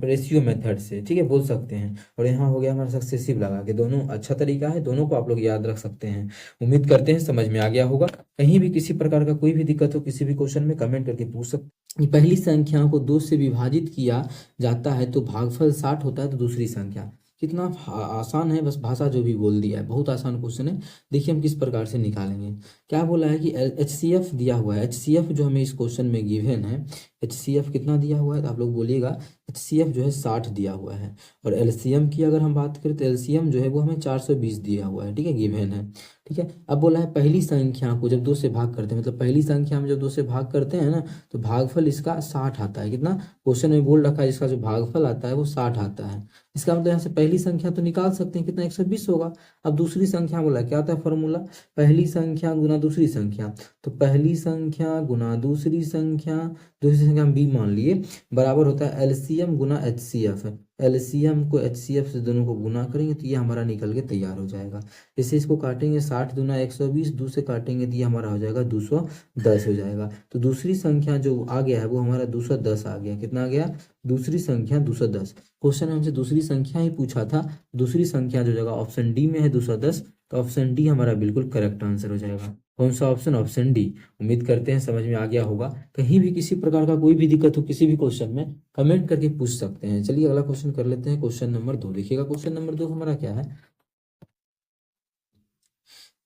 रेशियो मेथड से, ठीक है, बोल सकते हैं। और यहाँ हो गया हमारा सक्सेसिव लगा के, दोनों अच्छा तरीका है, दोनों को आप लोग याद रख सकते हैं। उम्मीद करते हैं समझ में आ गया होगा। कहीं भी किसी प्रकार का कोई भी दिक्कत हो, किसी भी क्वेश्चन में कमेंट करके पूछ सकते। पहली संख्या को 2 से विभाजित किया जाता है तो भागफल 60 होता है, तो दूसरी संख्या, कितना आसान है, बस भाषा जो भी बोल दिया है, बहुत आसान क्वेश्चन है। देखिए हम किस प्रकार से निकालेंगे। क्या बोला है कि HCF दिया हुआ है, HCF जो हमें इस क्वेश्चन में गिवन है, HCF कितना दिया हुआ है, तो आप लोग बोलिएगा HCF जो है 60 दिया हुआ है। और LCM की अगर हम बात करें तो LCM जो है वो हमें 420 दिया हुआ है, ठीक है, गिवन है, ठीक है। अब बोला है पहली संख्या को जब 2 से भाग करते हैं, मतलब पहली संख्या में जब 2 से भाग करते हैं ना, तो भागफल इसका 60 आता है, कितना, क्वेश्चन में बोल रखा है इसका जो भागफल आता है वो 60 आता है। इसका मतलब यहाँ से पहली संख्या तो निकाल सकते हैं, कितना, 120 होगा। अब दूसरी संख्या बोला, क्या होता है फॉर्मूला, पहली संख्या गुना दूसरी संख्या, तो पहली संख्या गुना दूसरी संख्या, दूसरी संख्या हम बी मान लिए, बराबर होता है LCM गुना HCF। LCM को HCF से दोनों को गुना करेंगे तो ये हमारा निकल के तैयार हो जाएगा। जैसे इसको काटेंगे 60 दूना 120, 2 से काटेंगे तो ये हमारा हो जाएगा 210 हो जाएगा। तो दूसरी संख्या जो आ गया है वो हमारा 210 आ गया, कितना आ गया, दूसरी संख्या 210। क्वेश्चन हमसे दूसरी संख्या ही पूछा था, दूसरी संख्या जो जगह ऑप्शन डी में है 210, तो ऑप्शन डी हमारा बिल्कुल करेक्ट आंसर हो जाएगा। कौन सा ऑप्शन, ऑप्शन डी। उम्मीद करते हैं समझ में आ गया होगा। कहीं भी किसी प्रकार का कोई भी दिक्कत हो किसी भी क्वेश्चन में, कमेंट करके पूछ सकते हैं। चलिए अगला क्वेश्चन कर लेते हैं, क्वेश्चन नंबर 2 देखिएगा। क्वेश्चन नंबर 2 हमारा क्या है,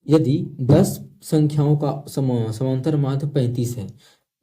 यदि 10 संख्याओं का समांतर माध्य 35 है,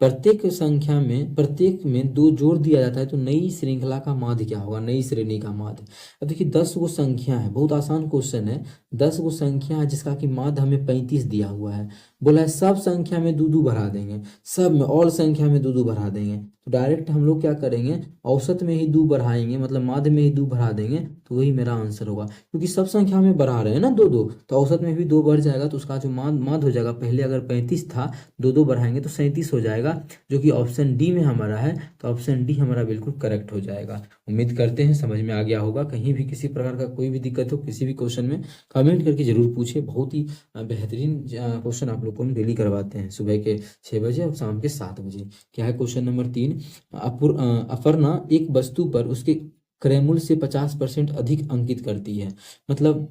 प्रत्येक में 2 जोड़ दिया जाता है, तो नई श्रृंखला का माध्य क्या होगा, नई श्रेणी का माध्य। अब देखिए 10 गो संख्या है, बहुत आसान क्वेश्चन है, 10 गो संख्या है जिसका कि माध्य हमें 35 दिया हुआ है। बोला है सब संख्या में 2 2 बढ़ा देंगे, सब में ऑल संख्या में 2 2 बढ़ा देंगे, तो डायरेक्ट हम लोग क्या करेंगे, औसत में ही 2 बढ़ाएंगे, मतलब माध्य में ही 2 बढ़ा देंगे, तो वही मेरा आंसर होगा। क्योंकि सब संख्या में बढ़ा रहे हैं ना 2 2, तो औसत में भी 2 बढ़ जाएगा, तो उसका जो माध्य हो जाएगा, पहले अगर 35 था 2 2 बढ़ाएंगे तो 37 हो जाएगा, जो कि ऑप्शन डी में हमारा है, तो ऑप्शन डी हमारा बिल्कुल करेक्ट हो जाएगा। उम्मीद करते हैं समझ में आ गया होगा। कहीं भी किसी प्रकार का कोई भी दिक्कत हो किसी भी क्वेश्चन में, कमेंट करके जरूर पूछिए। बहुत ही बेहतरीन क्वेश्चन आप लोग को हम डेली करवाते हैं, सुबह के 6 बजे और शाम के 7 बजे। क्या है क्वेश्चन नंबर 3, अपर्णा एक वस्तु पर उसके क्रय मूल्य से 50% अधिक अंकित करती है। मतलब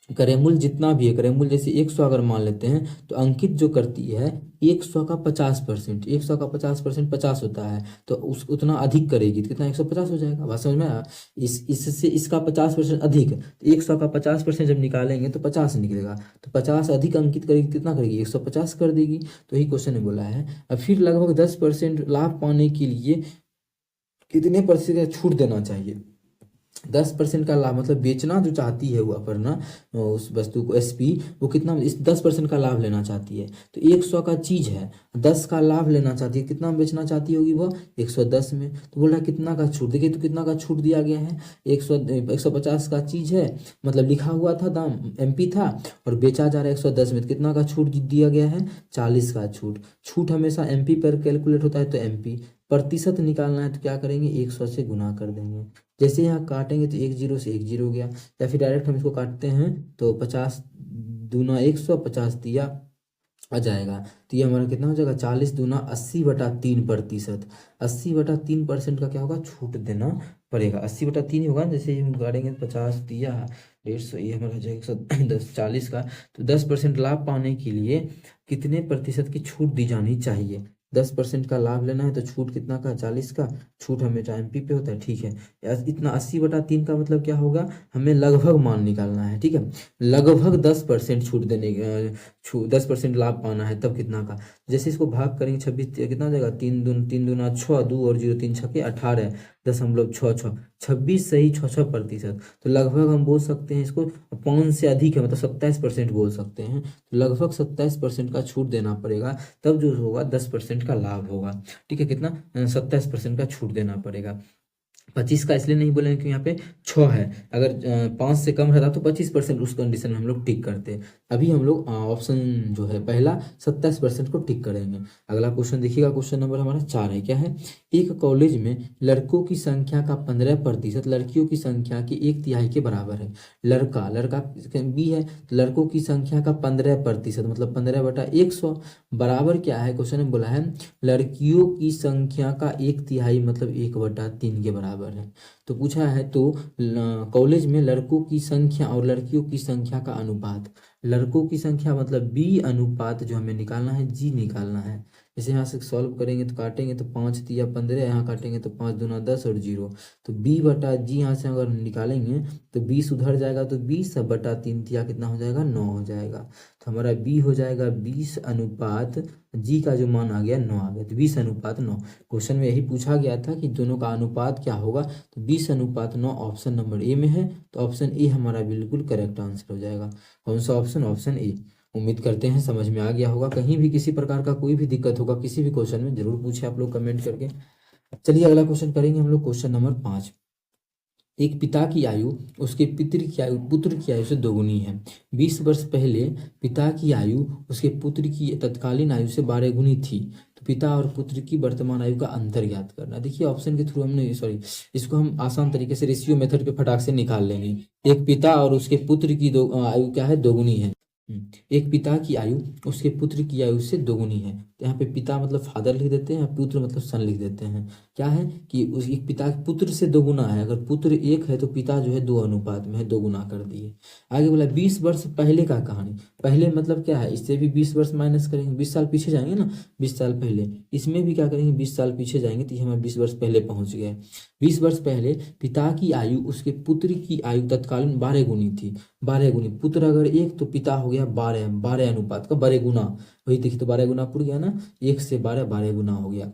क्रय मूल्य जितना भी है, क्रय मूल्य जैसे 100 अगर मान लेते हैं, तो अंकित जो करती है 100 का 50%, 100 का 50% 50 होता है, तो उस उतना अधिक करेगी तो कितना, 150 हो जाएगा। बात समझ में आया, इससे इसका 50% अधिक, तो 100 का 50% जब निकालेंगे तो 50 निकलेगा, तो 50 अधिक अंकित करेगी, कितना करेगी, 150 कर देगी। तो यही क्वेश्चन ने बोला है। अब फिर लगभग 10% लाभ पाने के लिए कितने प्रतिशत छूट देना चाहिए। 10% का लाभ मतलब बेचना जो चाहती है वो अपर्णा उस वस्तु को एसपी, वो कितना इस 10% का लाभ लेना चाहती है। तो 100 का चीज है, 10 का लाभ लेना चाहती है, कितना में बेचना चाहती होगी वो 110 में। तो बोल रहा है कितना का छूट, देखिए तो कितना का छूट दिया गया है, 150 का चीज है, मतलब लिखा हुआ था दाम एमपी था और बेचा जा रहा है 110 में, तो कितना का छूट दिया गया है 40 का छूट। छूट हमेशा एमपी पर कैलकुलेट होता है, तो एमपी प्रतिशत निकालना है तो क्या करेंगे 100 से गुना कर देंगे। जैसे यहाँ काटेंगे तो 1 0 से 1 0 हो गया, या फिर डायरेक्ट हम इसको काटते हैं तो 50 दूना 100, 50 दिया आ जाएगा। तो ये हमारा कितना हो जाएगा 40 दूना 80/3%। 80/3% का क्या होगा छूट देना पड़ेगा, 80/3 ही होगा। जैसे ही हम काटेंगे 50 दिया 150, ये हमारा हो जाएगा 110 40 का। तो 10% लाभ पाने के लिए कितने प्रतिशत की छूट दी जानी चाहिए। 10% का लाभ लेना है तो छूट कितना का 40 का, छूट हमेशा एमपी पे होता है, ठीक है। इतना 80/3 का मतलब क्या होगा, हमें लगभग मान निकालना है, ठीक है। लगभग 10% छूट देने 10% लाभ पाना है, तब कितना का। जैसे इसको भाग करेंगे 26 कितना हो जाएगा 3 दूना 6, 2 और 0 3 छके 18, 0.66, 26 सही 66%। तो लगभग हम बोल सकते हैं इसको 5 से अधिक है मतलब 27% बोल सकते हैं। तो लगभग 27% का छूट देना पड़ेगा, तब जो होगा 10% का लाभ होगा, ठीक है। कितना 27% का छूट देना पड़ेगा। 25 का इसलिए नहीं बोलेंगे क्योंकि यहाँ पे 6 है, अगर 5 से कम रहता तो 25% उस कंडीशन में हम लोग टिक करते। अभी हम लोग ऑप्शन जो है पहला 27% को टिक करेंगे। अगला क्वेश्चन देखिएगा, क्वेश्चन नंबर हमारा 4 है, क्या है। एक कॉलेज में लड़कों की संख्या का 15% लड़कियों की संख्या की 1/3 के बराबर है। लड़का लड़का बी है, तो लड़कों की संख्या का 15% मतलब 15/100 बराबर क्या है, क्वेश्चन में बोला है लड़कियों की संख्या का 1/3 मतलब 1/3 के बराबर है। तो पूछा है तो कॉलेज में लड़कों की संख्या और लड़कियों की संख्या का अनुपात, लड़कों की संख्या मतलब बी अनुपात जो हमें निकालना है जी निकालना है। जैसे यहाँ से सॉल्व करेंगे तो काटेंगे तो 5 तिया 15, यहाँ काटेंगे तो 5 दूना 10 और 0, तो बी बटा जी यहाँ से अगर निकालेंगे तो 20 उधर जाएगा तो 20/3 तिया कितना हो जाएगा 9 हो जाएगा। तो हमारा बी हो जाएगा 20 अनुपात जी का जो मान आ गया 9 आ गया, तो 20/9। क्वेश्चन में यही पूछा गया था कि दोनों का अनुपात क्या होगा, तो 20/9 ऑप्शन नंबर ए में है, तो ऑप्शन ए हमारा बिल्कुल करेक्ट आंसर हो जाएगा। कौन सा ऑप्शन, ऑप्शन ए। उम्मीद करते हैं समझ में आ गया होगा। कहीं भी किसी प्रकार का कोई भी दिक्कत होगा किसी भी क्वेश्चन में जरूर पूछे आप लोग कमेंट करके। चलिए अगला क्वेश्चन करेंगे हम लोग, क्वेश्चन नंबर 5। एक पिता की आयु उसके पुत्र की आयु से दोगुनी है। 20 वर्ष पहले पिता की आयु उसके पुत्र की तत्कालीन आयु से 12 गुनी थी। तो पिता और पुत्र की वर्तमान आयु का अंतर ज्ञात करना। देखिए ऑप्शन के थ्रू हमने सॉरी इसको हम आसान तरीके से रेशियो मेथड पे फटाक से निकाल लेंगे। एक पिता और उसके पुत्र की आयु क्या है दोगुनी है। एक पिता की आयु उसके पुत्र की आयु से दोगुनी है, तो यहाँ पे पिता मतलब फादर लिख देते हैं, पुत्र मतलब सन लिख देते हैं। क्या है कि उस एक पिता पुत्र से दोगुना है, अगर पुत्र एक है तो पिता जो है 2 अनुपात में है, दोगुना कर दिए। आगे बोला 20 वर्ष पहले का कहानी, पहले मतलब क्या है, इससे भी 20 वर्ष माइनस करेंगे, 20 साल पीछे जाएंगे ना, 20 साल पहले, इसमें भी क्या करेंगे 20 साल पीछे जाएंगे तो ये हमें 20 वर्ष पहले पहुंच गए। 20 वर्ष पहले पिता की आयु उसके पुत्र की आयु तत्कालीन 12 गुनी थी। 12 गुनी, पुत्र अगर एक तो पिता हो गया 12, 12 अनुपात का 12 गुना, वही देखिए तो 12 गुना पुर गया ना, 1 से 12, 12 गुना हो गया।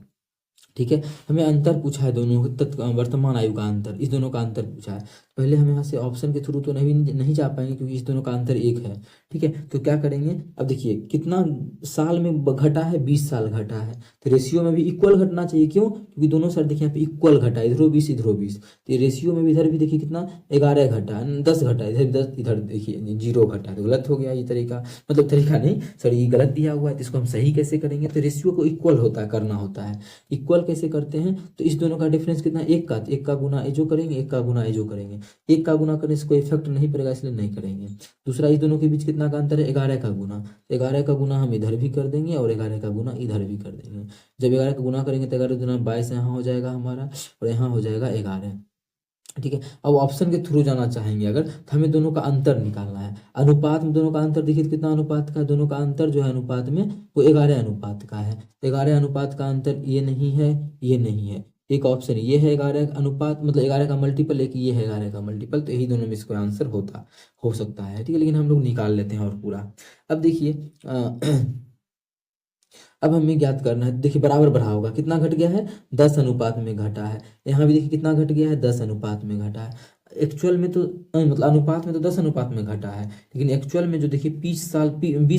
ठीक है, हमें अंतर पूछा है दोनों वर्तमान आयु का अंतर, इस दोनों का अंतर पूछा है। पहले हम यहाँ से ऑप्शन के थ्रू तो नहीं जा पाएंगे क्योंकि इस दोनों का अंतर 1 है। ठीक है, तो क्या करेंगे, अब देखिए कितना साल में घटा है, 20 साल घटा है, तो रेशियो में भी इक्वल घटना चाहिए। क्यों, क्योंकि दोनों साइड देखिए यहाँ पे इक्वल घटा है, इधरो 20 इधरो 20, तो रेशियो में भी इधर भी देखिए कितना 11 घटा है, 10 घटा है, इधर 10, इधर देखिए 0 घटा है, तो गलत हो गया ये तरीका, मतलब तरीका नहीं सॉरी ये गलत दिया हुआ है। तो इसको हम सही कैसे करेंगे, तो रेशियो को इक्वल होता है करना होता है। इक्वल कैसे करते हैं, तो इस दोनों का डिफरेंस कितना, एक का गुना ए जो करेंगे, एक का गुना ए जो करेंगे, एक का गुना करने से कोई इफेक्ट नहीं पड़ेगा इसलिए नहीं करेंगे। दूसरा, इस दोनों के बीच कितना का अंतर है, 11 का गुना, 11 का गुना हम इधर भी कर देंगे और 11 का गुना इधर भी कर देंगे। जब 11 का गुना करेंगे तो 11 गुना 22 यहाँ हो जाएगा हमारा, और यहाँ हो जाएगा 11। ठीक है, अब ऑप्शन के थ्रू जाना चाहेंगे अगर, तो हमें दोनों का अंतर निकालना है। अनुपात में दोनों का अंतर देखिए कितना अनुपात का है, दोनों का अंतर जो है अनुपात में वो 11 अनुपात का है। 11 अनुपात का अंतर ये नहीं है, ये नहीं है, एक ऑप्शन ये है 11 अनुपात मतलब 11 का मल्टीपल, एक ये है 11 का मल्टीपल, तो यही दोनों में इसका आंसर हो सकता है। ठीक है, लेकिन हम लोग निकाल लेते हैं और पूरा। अब देखिए अब हमें ज्ञात करना है, देखिए बराबर बढ़ा होगा, कितना घट गया है 10 अनुपात में घटा है। यहाँ भी देखिए कितना घट गया है 10 अनुपात में घटा है। एक्चुअल में तो मतलब अनुपात में तो 10 अनुपात में घटा है, लेकिन एक्चुअल में जो देखिए 20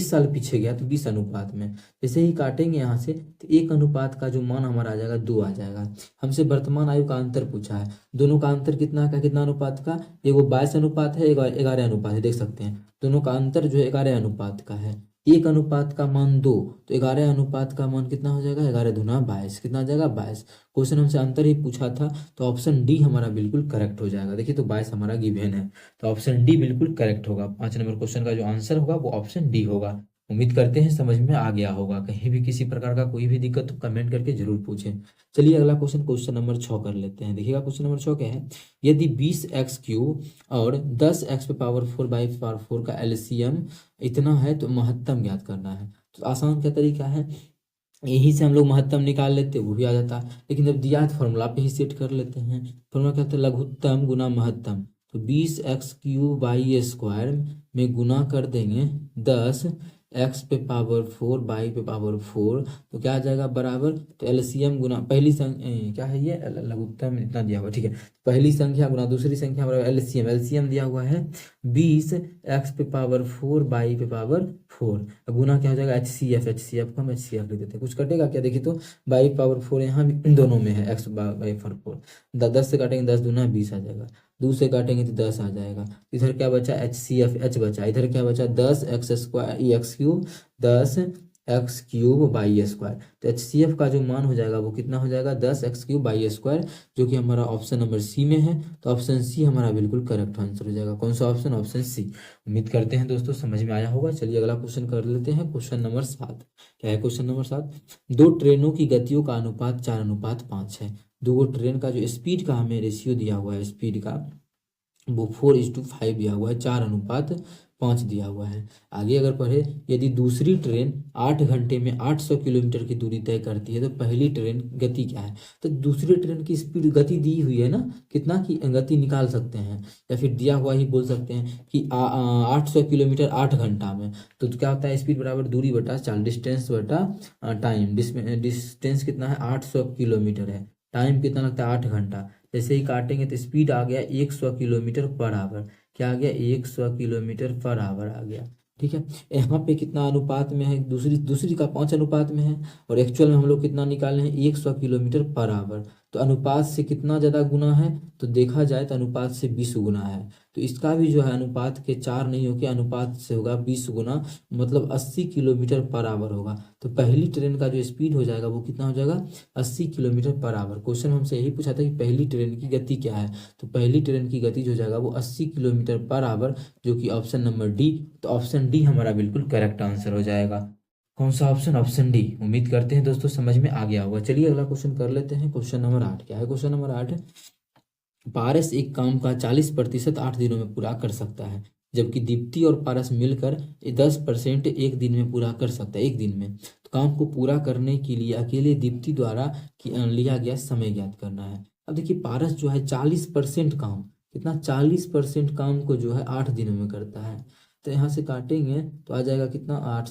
साल पीछे गया तो 20 अनुपात में। जैसे ही काटेंगे यहाँ से तो 1 अनुपात का जो मान हमारा आ जाएगा 2 आ जाएगा। हमसे वर्तमान आयु का अंतर पूछा है, दोनों का अंतर कितना का कितना अनुपात का, एगो 22 अनुपात है, 11 अनुपात है, देख सकते हैं दोनों का अंतर जो है 11 अनुपात का है। 1 अनुपात का मान 2, तो 11 अनुपात का मान कितना हो जाएगा, 11 दूना 22, कितना आ जाएगा 22। क्वेश्चन हमसे अंतर ही पूछा था, तो ऑप्शन डी हमारा बिल्कुल करेक्ट हो जाएगा। देखिए तो 22 हमारा गिवन है, तो ऑप्शन डी बिल्कुल करेक्ट होगा। 5 नंबर क्वेश्चन का जो आंसर होगा वो ऑप्शन डी होगा। उम्मीद करते हैं समझ में आ गया होगा। कहीं भी किसी प्रकार का कोई भी दिक्कत तो कमेंट करके जरूर पूछें। चलिए अगला क्वेश्चन, क्वेश्चन नंबर 6 कर लेते हैं। देखिएगा क्वेश्चन नंबर 6 क्या है, यदि 20x³ और 10x⁴/4 का एलसीएम इतना है तो महत्तम ज्ञात करना है। तो आसान क्या तरीका है, यहीं से हम लोग महत्तम निकाल लेते, वो भी आ जाता है, लेकिन जब दिया तो फॉर्मूला पे ही सेट कर लेते हैं। फॉर्मूला क्या होता है, लघुत्तम गुना महत्तम। तो 20x³ में गुना कर देंगे 10x⁴/4 तो क्या आ जाएगा बराबर, तो एलसीएम गुना पहली संख्या क्या है, ये लघुत्तम इतना दिया हुआ, ठीक है, पहली संख्या गुना दूसरी संख्या बराबर एलसीएम। एलसीएम दिया हुआ है 20x⁴/4 गुना क्या हो जाएगा HCF को हम HCF लिख देते हैं। कुछ कटेगा क्या, देखिए तो 4 यहाँ भी दोनों में है, x/4 10 से काटेंगे 10 दूना 20 आ जाएगा, 2 से काटेंगे तो 10 आ जाएगा। इधर क्या बचा HCF H बचा, इधर क्या बचा 10x²x³ 10x³/2। तो HCF का जो मान हो जाएगा वो कितना हो जाएगा 10x³/2, जो कि हमारा ऑप्शन नंबर सी में है। तो ऑप्शन सी हमारा बिल्कुल करेक्ट आंसर हो जाएगा। कौन सा ऑप्शन, ऑप्शन सी। उम्मीद करते हैं दोस्तों समझ में आया होगा। चलिए अगला क्वेश्चन कर लेते हैं, क्वेश्चन नंबर 7। क्या है क्वेश्चन नंबर 7, 2 ट्रेनों की गतियों का अनुपात 4:5 है। 2 ट्रेन का जो स्पीड का हमें रेशियो दिया हुआ है, स्पीड का वो 4:5 दिया हुआ है, 4:5 दिया हुआ है। आगे अगर पढ़े, यदि दूसरी ट्रेन 8 घंटे में 800 किलोमीटर की दूरी तय करती है तो पहली ट्रेन गति क्या है। तो दूसरी ट्रेन की स्पीड गति दी हुई है ना, कितना की गति निकाल सकते हैं, या फिर दिया हुआ ही बोल सकते हैं कि 800 किलोमीटर 8 घंटा में। तो क्या होता है, स्पीड बराबर दूरी बटा चाल, डिस्टेंस बटा टाइम। डिस्टेंस कितना है 800 किलोमीटर है, टाइम कितना लगता है 8 घंटा। जैसे ही काटेंगे तो स्पीड आ गया 100 किलोमीटर पर आवर, क्या आ गया 100 किलोमीटर पर आवर आ गया, ठीक है। यहाँ पे कितना अनुपात में है, दूसरी का 5 अनुपात में है, और एक्चुअल में हम लोग कितना निकाले हैं 100 किलोमीटर पर आवर। तो अनुपात से कितना ज़्यादा गुना है, तो देखा जाए तो अनुपात से 20 गुना है। तो इसका भी जो है अनुपात के 4 नहीं होके अनुपात से होगा 20 गुना, मतलब 80 किलोमीटर पर आवर होगा। तो पहली ट्रेन का जो स्पीड हो जाएगा वो कितना हो जाएगा 80 किलोमीटर पर आवर। क्वेश्चन हमसे यही पूछा था कि पहली ट्रेन की गति क्या है, तो पहली ट्रेन की गति जो जाएगा वो 80 किलोमीटर पर आवर, जो कि ऑप्शन नंबर डी। तो ऑप्शन डी हमारा बिल्कुल करेक्ट आंसर हो जाएगा। कौन सा ऑप्शन, ऑप्शन डी। उम्मीद करते हैं दोस्तों समझ में आ गया होगा। चलिए अगला क्वेश्चन कर लेते हैं, क्वेश्चन नंबर 8। क्या है क्वेश्चन नंबर 8, पारस एक काम का 40% 8 दिनों में पूरा कर सकता है, जबकि दीप्ति और पारस मिलकर 10% एक दिन में पूरा कर सकता है, एक दिन में। तो काम को पूरा करने के लिए अकेले दीप्ति द्वारा लिया गया समय ज्ञात करना है। अब देखिए पारस जो है 40% काम, कितना 40% काम को जो है 8 दिनों में करता है। तो यहाँ से काटेंगे तो आ जाएगा कितना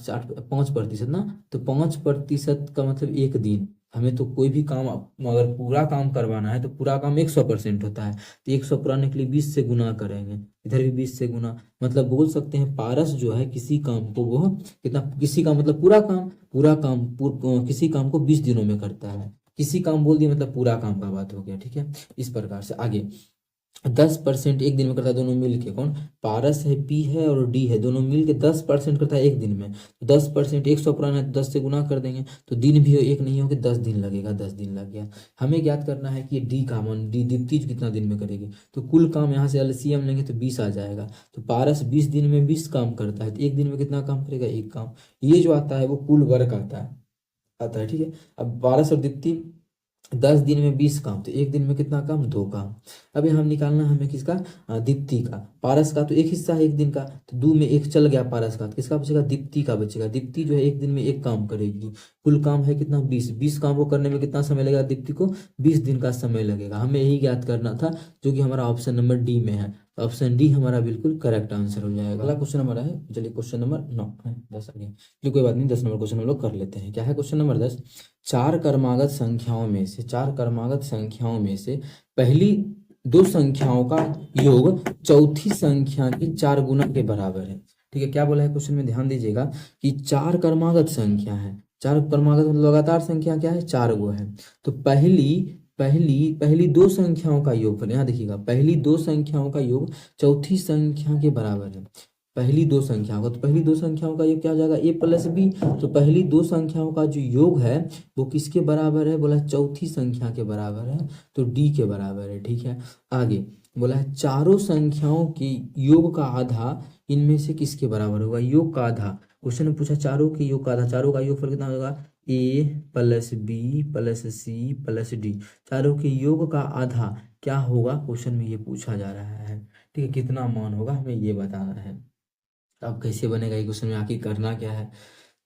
5% ना, तो 5% का मतलब एक दिन। हमें तो कोई भी काम अगर पूरा काम करवाना है तो पूरा काम 100% होता है, तो 100 पुराने के लिए 20 से गुना करेंगे, इधर भी 20 से गुना। मतलब बोल सकते हैं पारस जो है किसी काम को वो कितना, किसी का मतलब किसी काम को 20 दिनों में करता है। किसी काम बोल दिया मतलब पूरा काम का बात हो गया, ठीक है। इस प्रकार से आगे 10% एक दिन में करता है, दोनों मिल के, कौन, पारस है, पी है और डी है, दोनों मिल के 10% करता है एक दिन में। 10% 100 पुराना है तो 10 से गुना कर देंगे, तो दिन भी एक नहीं हो कि 10 दिन लगेगा, 10 दिन लग गया। हमें ज्ञात करना है कि डी का मान, डी दीप्ति कितना दिन में करेगी। तो कुल काम यहाँ से एलसीएम लेंगे तो 20 आ जाएगा। तो पारस 20 दिन में 20 काम करता है, तो एक दिन में कितना काम करेगा, एक काम। ये जो आता है वो कुल वर्क आता है, ठीक है। अब पारस और दीप्ति 10 दिन में 20 काम, तो एक दिन में कितना काम, 2 काम। अब हम निकालना हमें किसका, दीप्ति का। पारस का तो एक हिस्सा है एक दिन का, तो 2 में 1 चल गया पारस का, तो किसका बचेगा, दीप्ति का बचेगा। दीप्ति जो है एक दिन में 1 काम करेगी। कुल काम है कितना 20 काम को करने में कितना समय लगेगा, दीप्ति को 20 दिन का समय लगेगा। हमें यही ज्ञात करना था, जो कि हमारा ऑप्शन नंबर डी में है। ऑप्शन डी हमारा बिल्कुल करेक्ट आंसर हो जाएगा। अगला क्वेश्चन हमारा है, चलिए क्वेश्चन नंबर 9 है, 10 आ गया, चलिए कोई बात नहीं, 10 नंबर क्वेश्चन हम लोग कर लेते हैं। क्या है क्वेश्चन नंबर 10, चार क्रमागत संख्याओं में से पहली दो संख्याओं का योग चौथी संख्या के 4 गुना के बराबर है। ठीक है, क्या बोला है क्वेश्चन में, ध्यान दीजिएगा कि 4 क्रमागत संख्या है। 4 क्रमागत मतलब लगातार संख्या क्या है, 4 गो है। तो पहली पहली पहली दो संख्याओं का योग, यहाँ देखिएगा, पहली दो संख्याओं का योग चौथी संख्या के बराबर है। पहली दो संख्याओं का, तो पहली दो संख्याओं का योग क्या हो जाएगा, a प्लस बी। तो पहली दो संख्याओं का जो योग है वो किसके बराबर है, बोला चौथी संख्या के बराबर है, तो d के बराबर है। ठीक है, आगे बोला है चारों संख्याओं के योग का आधा इनमें से किसके बराबर होगा, योग का आधा। क्वेश्चन ने पूछा चारों के योग का आधा, चारों का योगफल कितना होगा, a plus b plus c plus d. चारों के योग का आधा क्या होगा, क्वेश्चन में ये पूछा जा रहा है। ठीक है, कितना मान होगा हमें ये बताना है। अब कैसे बनेगा ये क्वेश्चन में, आखिर करना क्या है।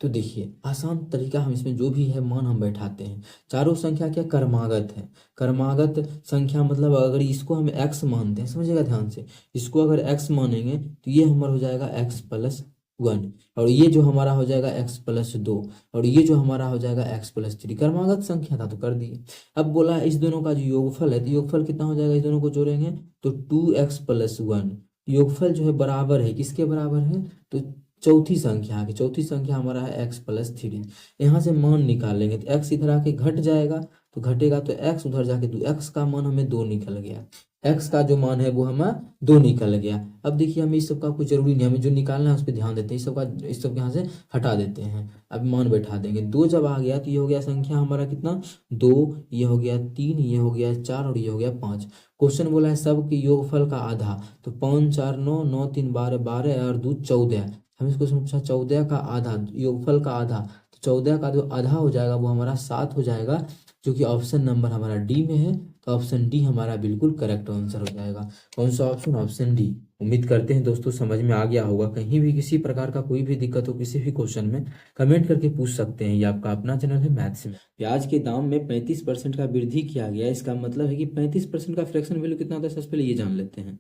तो देखिए आसान तरीका, हम इसमें जो भी है मान हम बैठाते हैं। चारों संख्या क्या क्रमागत है, क्रमागत संख्या मतलब अगर इसको हम x मानते हैं, समझिएगा ध्यान से, इसको अगर x मानेंगे तो ये हमारा हो जाएगा x प्लस 1, और ये जो हमारा हो जाएगा x प्लस 2, और ये जो हमारा हो जाएगा x प्लस 3। क्रमागत संख्या था तो कर दिए। अब बोला इस दोनों का जो योगफल है, तो योगफल कितना हो जाएगा, इस दोनों को जोड़ेंगे तो 2x प्लस 1। योगफल जो है बराबर है, किसके बराबर है, तो चौथी संख्या की, चौथी संख्या हमारा है x प्लस 3। यहाँ से मान निकालेंगे तो x इधर आके घट जाएगा, तो घटेगा तो x उधर जाके 2, x का मान हमें 2 निकल गया, x का जो मान है वो हमें 2 निकल गया। अब देखिए हमें इस सब का कुछ जरूरी नहीं, हमें जो निकालना है उस पर ध्यान देते हैं, इस सब यहाँ से हटा देते हैं। अब मान बैठा देंगे, 2 जब आ गया तो ये हो गया संख्या हमारा कितना, 2, ये हो गया 3, ये हो गया 4 और ये हो गया 5। क्वेश्चन बोला है सब के योगफल का आधा, तो 5 4 9, 9 3 12, 12 और 2 14। हम इसको पूछा 14 का आधा, योगफल का आधा, तो 14 का जो आधा हो जाएगा वो हमारा 7 हो जाएगा, जो कि ऑप्शन नंबर हमारा डी में है। तो ऑप्शन डी हमारा बिल्कुल करेक्ट आंसर हो जाएगा। कौन सा ऑप्शन, ऑप्शन डी। उम्मीद करते हैं दोस्तों समझ में आ गया होगा। कहीं भी किसी प्रकार का कोई भी दिक्कत हो किसी भी क्वेश्चन में, कमेंट करके पूछ सकते हैं। ये आपका अपना चैनल है मैथ्स में। प्याज के दाम में 35% का वृद्धि किया गया, इसका मतलब है कि 35% का फ्रैक्शन वैल्यू कितना होता है, सबसे पहले ये जान लेते हैं।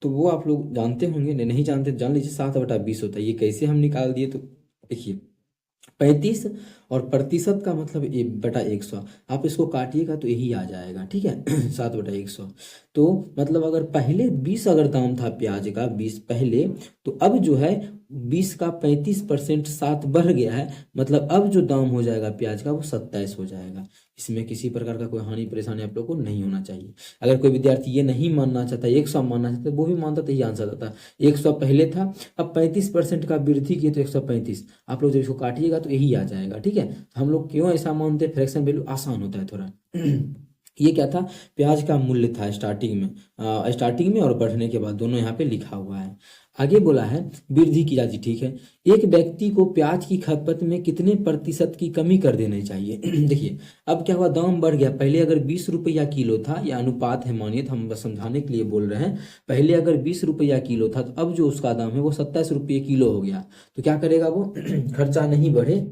तो वो आप लोग जानते होंगे, नहीं जानते जान लीजिए, 7/20 होता है। ये कैसे हम निकाल दिए, तो देखिए 35 और प्रतिशत का मतलब 1/100, आप इसको काटिएगा तो यही आ जाएगा। ठीक है 7/100। तो मतलब अगर पहले 20 अगर दाम था प्याज का 20 पहले, तो अब जो है 20 का 35% 7 बढ़ गया है, मतलब अब जो दाम हो जाएगा प्याज का वो 27 हो जाएगा। इसमें किसी प्रकार का कोई हानि परेशानी आप लोग को नहीं होना चाहिए। अगर कोई विद्यार्थी ये नहीं मानना चाहता, 100 मानना चाहता, वो भी मानता तो ये आंसर आता। 100 पहले था, अब 35% का वृद्धि किए तो 135। आप लोग जब इसको काटिएगा तो यही आ जाएगा। ठीक है, हम लोग क्यों ऐसा मानते हैं, फ्रैक्शन वैल्यू आसान होता है थोड़ा ये क्या था, प्याज का मूल्य था स्टार्टिंग में और बढ़ने के बाद, दोनों यहाँ पे लिखा हुआ है। आगे बोला है वृद्धि की जाती। ठीक है, एक व्यक्ति को प्याज की खपत में कितने प्रतिशत की कमी कर देनी चाहिए देखिए अब क्या हुआ, दाम बढ़ गया। पहले अगर 20 रुपया किलो था, या अनुपात है मानिए, तो हम बस समझाने के लिए बोल रहे हैं। पहले अगर 20 रुपया किलो था, तो अब जो उसका दाम है वो 27 रुपये किलो हो गया। तो क्या करेगा वो खर्चा नहीं बढ़े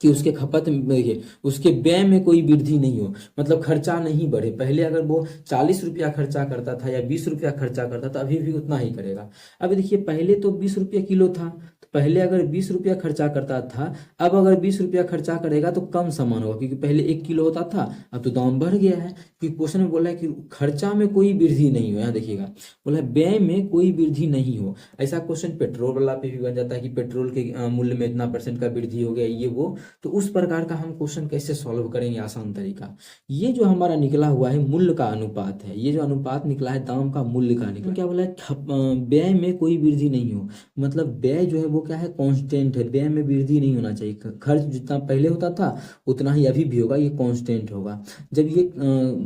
कि उसके खपत में, देखिए उसके व्यय में कोई वृद्धि नहीं हो, मतलब खर्चा नहीं बढ़े। पहले अगर वो 40 रुपया खर्चा करता था या 20 रुपया खर्चा करता था, अभी भी उतना ही करेगा। अब देखिए पहले तो 20 रुपया किलो था, तो पहले अगर 20 रुपया खर्चा करता था, अब अगर 20 रुपया खर्चा करेगा तो कम सामान होगा, क्योंकि पहले 1 किलो होता था, अब तो दाम बढ़ गया है। क्योंकि क्वेश्चन में बोला है कि खर्चा में कोई वृद्धि नहीं हो, यहाँ देखिएगा बोला है व्यय में कोई वृद्धि नहीं हो। ऐसा क्वेश्चन पेट्रोल वाला पे भी बन जाता है कि पेट्रोल के मूल्य में इतना % का वृद्धि हो गया, ये वो। तो उस प्रकार का हम क्वेश्चन कैसे सॉल्व करेंगे, आसान तरीका। ये जो हमारा निकला हुआ है मूल्य का अनुपात है, ये जो अनुपात निकला है दाम का मूल्य का निकला, क्या बोला है व्यय में कोई वृद्धि नहीं हो, मतलब व्यय जो है वो क्या है, कांस्टेंट है, व्यय में वृद्धि नहीं होना चाहिए। खर्च जितना पहले होता था उतना ही अभी भी होगा, ये कांस्टेंट होगा। जब ये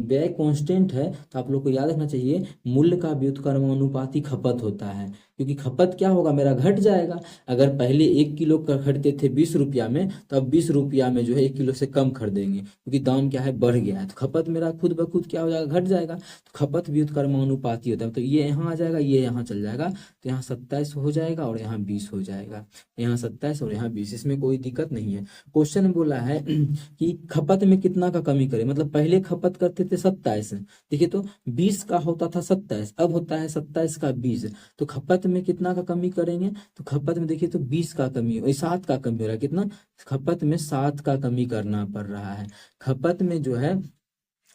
व्यय कांस्टेंट है तो आप लोग को याद रखना चाहिए मूल्य का व्युत्क्रमानुपाती खपत होता है, क्योंकि खपत क्या होगा, मेरा घट जाएगा। अगर पहले 1 किलो का खरीदते थे 20 रुपया में, तो अब 20 रुपया में जो है 1 किलो से कम खरीदेंगे, क्योंकि दाम क्या है, बढ़ गया है। तो खपत मेरा खुद ब खुद क्या हो जाएगा, घट जाएगा। तो खपत व्युत्क्रमानुपाती होता है, तो ये यहाँ आ जाएगा, ये यहाँ चल जाएगा, तो यहाँ 27 हो जाएगा और यहाँ 20 हो जाएगा। यहाँ 27 और यहाँ 20, इसमें कोई दिक्कत नहीं है। क्वेश्चन बोला है कि खपत में कितना का कमी करें, मतलब पहले खपत करते थे 27, देखिए तो 20 का होता था 27, अब होता है 27 का 20। तो खपत में कितना का कमी करेंगे, तो खपत में देखिए तो 20 का कमी, 7 का कमी हो रहा है। कितना, खपत में 7 का कमी करना पड़ रहा है। खपत में जो है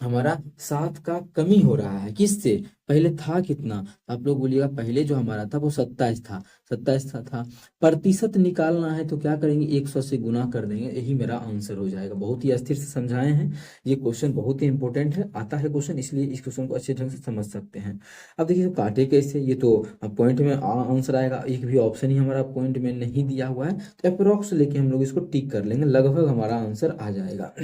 हमारा 7 का कमी हो रहा है। किससे? पहले था कितना? आप लोग बोलिएगा पहले जो हमारा था वो 27 था, 27 था। प्रतिशत निकालना है तो क्या करेंगे, 100 से गुना कर देंगे, यही मेरा आंसर हो जाएगा। बहुत ही अस्थिर से समझाए हैं, ये क्वेश्चन बहुत ही इंपॉर्टेंट है, आता है क्वेश्चन, इसलिए इस क्वेश्चन को अच्छे ढंग से समझ सकते हैं। अब देखिए काटे कैसे, ये तो पॉइंट में आंसर आएगा, एक भी ऑप्शन ही हमारा पॉइंट में नहीं दिया हुआ है, तो अप्रोक्स लेके हम लोग इसको टिक कर लेंगे, लगभग हमारा आंसर आ जाएगा।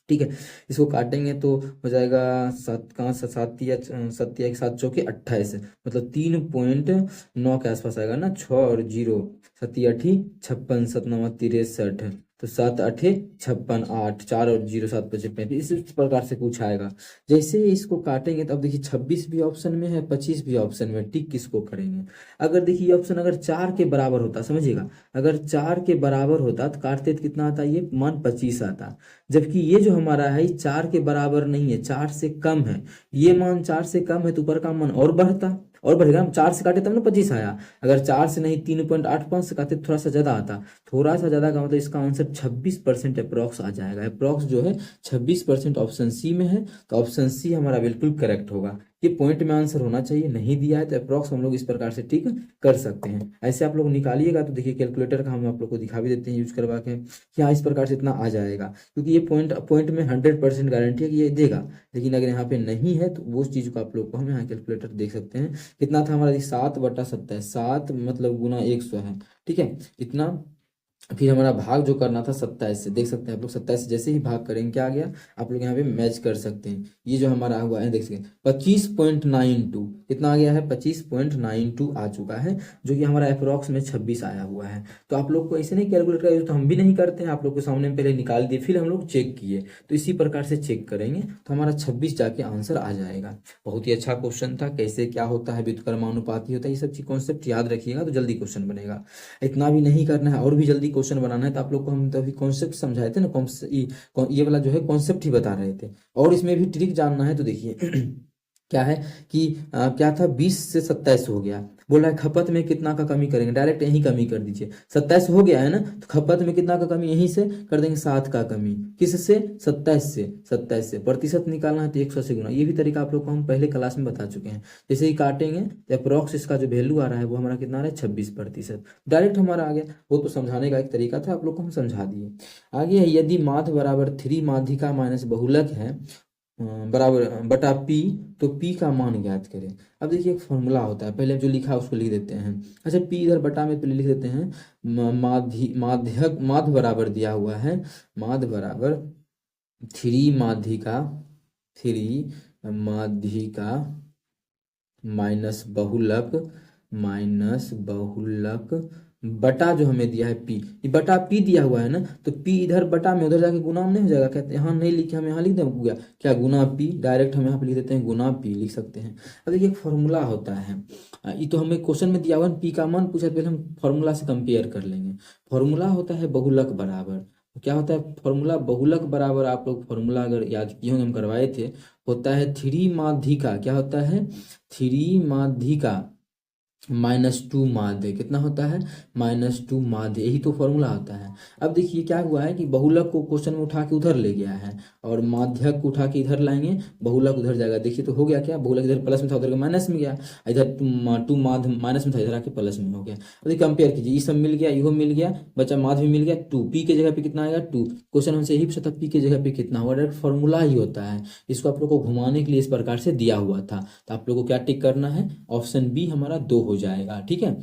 ठीक है, इसको काटेंगे तो हो जाएगा 7 का 7 या 7 या 7 चौके 28, मतलब 3.9 के आसपास आएगा ना, 6 और 0, 7 8 56, 7 9 63, तो 7 8 56, 8 4 और 0 7 5 35, इस प्रकार से पूछा आएगा। जैसे ही इसको काटेंगे तो अब देखिए 26 भी ऑप्शन में है, 25 भी ऑप्शन में, टिक किसको करेंगे? अगर देखिए ऑप्शन अगर 4 के बराबर होता, समझिएगा, अगर 4 के बराबर होता तो काटते तो कितना आता, ये मान 25 आता, जबकि ये जो हमारा है 4 के बराबर नहीं है, 4 से कम है, ये मान 4 से कम है तो ऊपर का मान और बढ़ता, और बढ़ेगा, हम 4 से काटे तब ना 25 आया, अगर 4 से नहीं 3.85 से काटे तो थोड़ा सा ज्यादा आता, थोड़ा सा ज्यादा का मतलब इसका आंसर 26% अप्रॉक्स आ जाएगा। अप्रॉक्स जो है 26% ऑप्शन सी में है, तो ऑप्शन सी हमारा बिल्कुल करेक्ट होगा। ये पॉइंट में आंसर होना चाहिए, नहीं दिया है तो अप्रॉक्स हम लोग इस प्रकार से टिक कर सकते हैं। ऐसे आप लोग निकालिएगा तो देखिए कैलकुलेटर का हम आप लोग को दिखा भी देते हैं यूज करवा के, कि हाँ इस प्रकार से इतना आ जाएगा, क्योंकि ये पॉइंट पॉइंट में 100% गारंटी है कि ये देगा। लेकिन अगर यहाँ पे नहीं है तो वो चीज़ को आप लोग को हम यहाँ कैलकुलेटर देख सकते हैं, कितना था हमारा 7/27, 7 मतलब गुना 100 है, ठीक है, इतना। फिर हमारा भाग जो करना था 27 से, देख सकते हैं आप लोग 27 से जैसे ही भाग करेंगे क्या आ गया, आप लोग यहाँ पे मैच कर सकते हैं। ये जो हमारा हुआ है देख सकते हैं 25.92, कितना आ गया है, 25.92 आ चुका है, जो कि हमारा अप्रोक्स में 26 आया हुआ है। तो आप लोग को ऐसे नहीं कैलकुलेट का यूज तो हम भी नहीं करते हैं, आप लोग के सामने पहले निकाल दिए फिर हम लोग चेक किए, तो इसी प्रकार से चेक करेंगे तो हमारा 26 जाके आंसर आ जाएगा। बहुत ही अच्छा क्वेश्चन था, कैसे क्या होता है, व्युत्क्रमानुपाती होता है, ये सब चीज कॉन्सेप्ट याद रखिएगा तो जल्दी क्वेश्चन बनेगा। इतना भी नहीं करना है और भी जल्दी क्वेश्चन बनाना है, तो आप लोग को हम तो अभी कॉन्सेप्ट समझाए थे ना, ये वाला जो है कॉन्सेप्ट ही बता रहे थे, और इसमें भी ट्रिक जानना है तो देखिए क्या है कि क्या था, 20 से 27 हो गया, बोल रहा है खपत में कितना का कमी करेंगे, डायरेक्ट यही कमी कर दीजिए, 27 हो गया है ना, तो खपत में कितना का कमी, यहीं से कर देंगे 7 का कमी, किससे, 27 से, 27 से प्रतिशत निकालना है तो 100 से गुना, ये भी तरीका आप लोग को हम पहले क्लास में बता चुके हैं। जैसे ही काटेंगे तो अप्रोक्स इसका जो वैल्यू आ रहा है वो हमारा कितना आ रहा है, 26%, डायरेक्ट हमारा आ गया। वो तो समझाने का एक तरीका था, आप लोग को हम समझा दिए। आगे है, यदि माध्य बराबर 3 माध्यिका माइनस बहुलक है बराबर बटा पी, तो पी का मान ज्ञात करें। अब देखिए एक फॉर्मूला होता है, पहले जो लिखा है उसको लिख देते हैं। अच्छा पी इधर बटा में पहले लिख देते हैं, माध्यक माध्य बराबर दिया हुआ है, माध्य बराबर 3 माध्यिका माइनस बहुलक बटा जो हमें दिया है पी, ये बटा पी दिया हुआ है ना, तो पी इधर बटा में उधर जाके गुना में नहीं हो जाएगा, कहते हैं यहाँ नहीं लिखे, हम यहाँ लिख देंगे क्या गुना पी, डायरेक्ट हम यहाँ पे लिख देते हैं गुना पी, लिख सकते हैं। अब देखिए एक फॉर्मूला होता है, ये तो हमें क्वेश्चन में दिया हुआ है, पी का मान पूछा, पहले हम फॉर्मूला से कंपेयर कर लेंगे। फॉर्मूला होता है बहुलक बराबर, क्या होता है फॉर्मूला, बहुलक बराबर, आप लोग फॉर्मूला अगर याद किए होंगे हम करवाए थे, होता है 3 माध्यिका, क्या होता है 3 माध्यिका -2 माध्य, कितना होता है -2 माध्य, यही तो फॉर्मूला होता है। अब देखिए क्या हुआ है कि बहुलक को क्वेश्चन में उठा के उधर ले गया है, और माध्यक को उठा के इधर लाएंगे, बहुलक उधर जाएगा, देखिए तो हो गया क्या, बहुलक इधर प्लस में था उधर माइनस में गया, इधर टू माध्य माइनस में था इधर आके प्लस में हो गया। अब देखिए कंपेयर कीजिए, ये सब मिल गया, इहो मिल गया, बच्चा माध्य भी मिल गया, 2 पी के जगह पे कितना आएगा 2, क्वेश्चन हमसे यही पूछा था पी के जगह पे कितना हुआ, डायरेक्ट फॉर्मूला ही होता है, इसको आप लोग को घुमाने के लिए इस प्रकार से दिया हुआ था। तो आप लोग को क्या टिक करना है, ऑप्शन बी हमारा 2 हो जाएगा, ठीक है।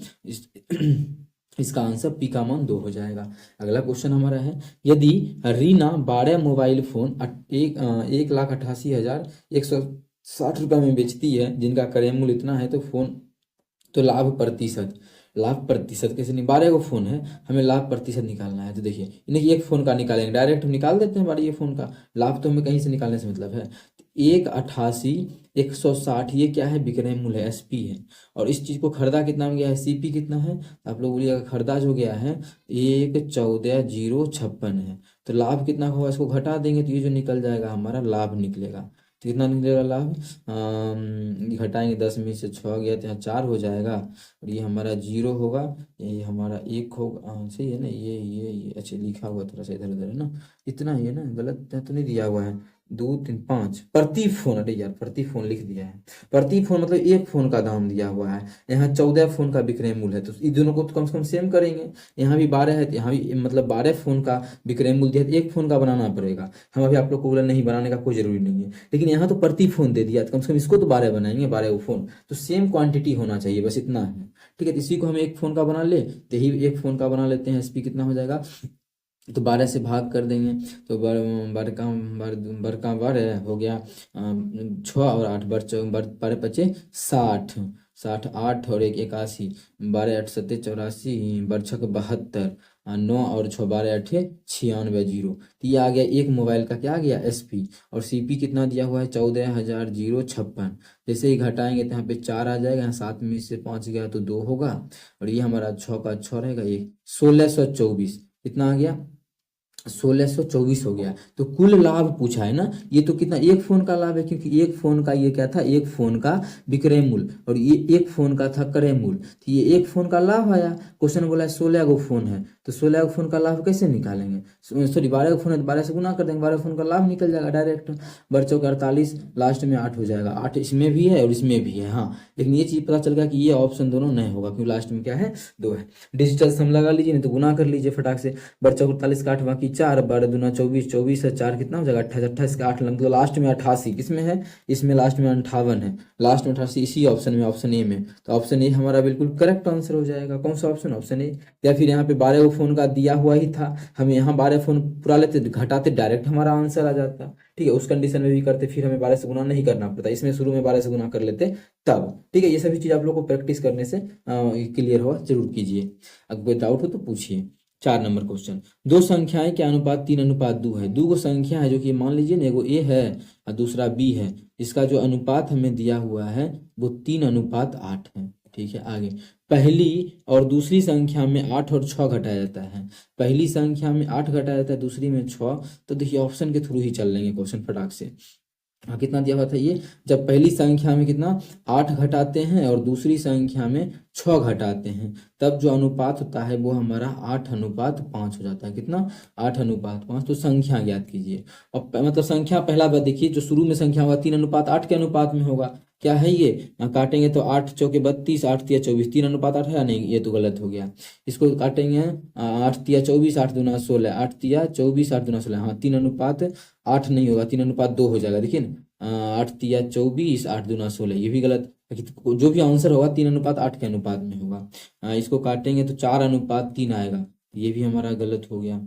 इसका आंसर पी का मान 2 हो जाएगा। अगला क्वेश्चन हमारा है, यदि रीना 12 मोबाइल फोन 1,88,160 रुपये में बेचती है, जिनका क्रय मूल्य इतना है, तो फोन तो लाभ प्रतिशत, लाभ प्रतिशत कैसे नहीं, 12 गो फोन है, हमें लाभ प्रतिशत निकालना है। तो देखिए इन्हें एक फोन का निकालेंगे, डायरेक्ट हम निकाल देते हैं 12 फोन का लाभ, तो हमें कहीं से निकालने से मतलब है। 1,88,160 ये क्या है, विक्रय मूल्य है, एसपी है, और इस चीज को खरीदा कितना में गया है, सीपी कितना है, आप लोग बोलिएगा खरीदा जो गया है 1,14,056 है, तो लाभ कितना होगा, इसको घटा देंगे तो ये जो निकल जाएगा हमारा लाभ निकलेगा। तो कितना निकलेगा लाभ, घटाएंगे 10 में से 6 गया तो यहाँ 4 हो जाएगा, और ये हमारा 0 होगा, ये हमारा 1 होगा, सही है ना, ये अच्छा लिखा हुआ थोड़ा सा इधर उधर है ना, इतना ही है ना, गलत तो नहीं दिया हुआ है, 2 3 5 प्रति फोन, अरे यार प्रति फोन लिख दिया है, प्रति फोन मतलब एक फोन का दाम दिया हुआ है। यहाँ 14 फोन का विक्रय मूल्य है, तो इन दोनों को तो कम से कम सेम करेंगे। यहाँ भी 12 है, तो यहाँ भी मतलब 12 फोन का विक्रय मूल्य दिया है, तो एक फोन का बनाना पड़ेगा। हम अभी आप लोग को बोला नहीं, बनाने का कोई जरूरी नहीं है, लेकिन यहाँ तो प्रति फोन दे दिया, तो कम से कम इसको तो 12 बनाएंगे, 12 फोन, तो सेम क्वांटिटी होना चाहिए, बस इतना है। ठीक है, तो इसी को हम एक फोन का बना ले, तो यही एक फोन का बना लेते हैं। एसपी कितना हो जाएगा, तो 12 से भाग कर देंगे, तो बारह हो गया 6 और 8 बारह पचे 60, 60 8 और 1 81, 12 8 7 84, बरछक 72, 9 और 6 12 8 96 जीरो। तो ये आ गया एक मोबाइल का, क्या आ गया एसपी। और सीपी कितना दिया हुआ है 14,056। जैसे ही घटाएंगे तो यहाँ पे 4 आ जाएगा, यहाँ 7 में से 5 गया तो 2 होगा, और ये हमारा 6 का 6 रहेगा, ये 1624 कितना आ गया 1624 हो गया। तो कुल लाभ पूछा है ना, ये तो कितना एक फोन का लाभ है, क्योंकि एक फोन का ये क्या था, एक फोन का विक्रय मूल्य, और ये एक फोन का था क्रय मूल्य, तो ये एक फोन का लाभ आया। क्वेश्चन बोला है 16 गो फोन है, तो 16 गो फोन का लाभ कैसे निकालेंगे, सॉरी 12 गो फोन है तो 12 से गुना कर देंगे, 12 फोन का लाभ निकल जाएगा डायरेक्ट। बच्चों का 48, लास्ट में 8 हो जाएगा, 8 इसमें भी है और इसमें भी है। हाँ, लेकिन ये चीज पता चल गया कि ये ऑप्शन दोनों नहीं होगा, क्योंकि लास्ट में क्या है 2 है। डिजिटल सम लगा लीजिए, नहीं तो गुना कर लीजिए फटाक से। बच्चों को 48 का 8 बाकी 4, 12 दूना 24, 24 है 4 कितना हो जाएगा 28, 28 का 8 मतलब लास्ट में 88, किसमें है इसमें लास्ट में 58 है, लास्ट में 88 इसी ऑप्शन में, ऑप्शन ए में। तो ऑप्शन ए हमारा बिल्कुल करेक्ट आंसर हो जाएगा। कौन सा ऑप्शन, ऑप्शन ए। या फिर यहाँ पे 12 फोन का दिया हुआ ही था, हम यहाँ 12 फोन पूरा लेते घटाते डायरेक्ट हमारा आंसर आ जाता। ठीक है, उस कंडीशन में भी करते, फिर हमें 12 से गुना नहीं करना पड़ता, इसमें शुरू में 12 से गुना कर लेते तब। ठीक है, ये सभी चीज आप लोग को प्रैक्टिस करने से क्लियर हो, जरूर कीजिए। अगर कोई डाउट हो तो पूछिए। 4 नंबर क्वेश्चन, दो संख्याएं के अनुपात 3:2 है। दो संख्या है जो कि मान लीजिए ना, एगो ए है और दूसरा बी है, इसका जो अनुपात हमें दिया हुआ है वो 3:8 है। ठीक है, आगे पहली और दूसरी संख्या में 8 और 6 घटाया जाता है। पहली संख्या में 8 घटाया जाता है, दूसरी में 6। तो देखिए ऑप्शन के थ्रू ही चल लेंगे क्वेश्चन फटाक से। हाँ, कितना दिया हुआ था ये, जब पहली संख्या में कितना 8 घटाते हैं और दूसरी संख्या में 6 घटाते हैं, तब जो अनुपात होता है वो हमारा 8:5 हो जाता है। कितना 8:5। तो संख्या ज्ञात कीजिए। और मतलब संख्या पहला बार देखिए, जो शुरू में संख्या होगा 3:8 के अनुपात में होगा। क्या है ये, काटेंगे तो 8 चौके 32, 8 तिया 24, 3:8 है या नहीं, ये तो गलत हो गया। इसको काटेंगे 8 तिया 24, 8 दूना 16, 8 तिया 24, 8 दूना 16, हाँ 3:8 नहीं होगा, 3:2 हो जाएगा। देखिए ना 8 तिया 24, 8 दूना 16, ये भी गलत। जो भी आंसर होगा 3:8 के अनुपात में होगा। इसको काटेंगे तो 4:3 आएगा, ये भी हमारा गलत हो गया।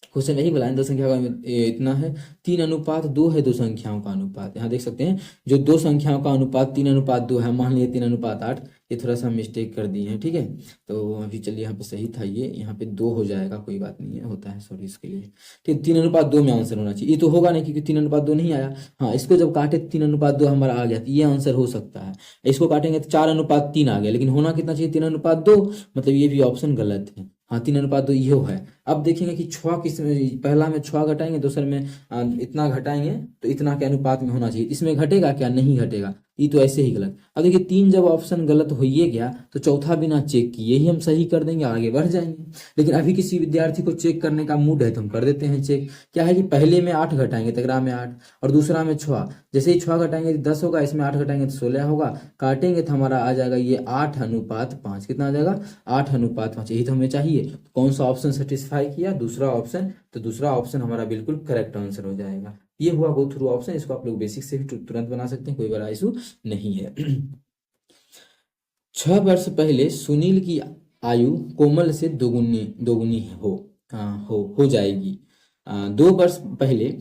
क्वेश्चन यही बोला है, दो संख्या का इतना है, 3:2 है दो संख्याओं का अनुपात। यहाँ देख सकते हैं जो दो संख्याओं का अनुपात 3:2 है, मान लीजिए 3:8, ये थोड़ा सा मिस्टेक कर दिए हैं। ठीक है, तो अभी चलिए यहाँ पे सही था, ये यहाँ पे 2 हो जाएगा, कोई बात नहीं है, होता है, सॉरी इसके लिए। ठीक, 3:2 में आंसर होना चाहिए, ये तो होगा नहीं क्योंकि 3:2 नहीं आया। हाँ, इसको जब काटे 3:2 हमारा आ गया, तो ये आंसर हो सकता है। इसको काटेंगे तो 4:3 आ गया, लेकिन होना कितना चाहिए 3:2, मतलब ये भी ऑप्शन गलत है। हाँ, 3:2 ये है। अब देखेंगे कि 6 किस में, पहला में 6 घटाएंगे, दूसरे में इतना घटाएंगे, तो इतना के अनुपात में होना चाहिए। इसमें घटेगा क्या, नहीं घटेगा, ये तो ऐसे ही गलत। अब देखिए 3 जब ऑप्शन गलत हो ही गया, तो चौथा बिना चेक किए ही हम सही कर देंगे, आगे बढ़ जाएंगे। लेकिन अभी किसी विद्यार्थी को चेक करने का मूड है तो हम कर देते हैं चेक। क्या है कि पहले में 8 घटाएंगे, तगड़ा में 8, और दूसरा में 6, जैसे ही 6 घटाएंगे तो 10 होगा, इसमें 8 घटाएंगे तो 16 होगा, काटेंगे तो हमारा आ जाएगा ये 8:5। कितना आ जाएगा 8:5, यही तो हमें चाहिए। तो कौन सा ऑप्शन सेटिस्फाई किया, दूसरा ऑप्शन। तो दूसरा ऑप्शन हमारा बिल्कुल करेक्ट आंसर हो जाएगा। ये हुआ गो थ्रू ऑप्शन, इसको आप लोग बेसिक से भी तुरंत बना सकते हैं, कोई बड़ा इशू नहीं है। 6 वर्ष पहले सुनील की आयु कोमल से दोगुनी दोगुनी हो जाएगी। 2 वर्ष पहले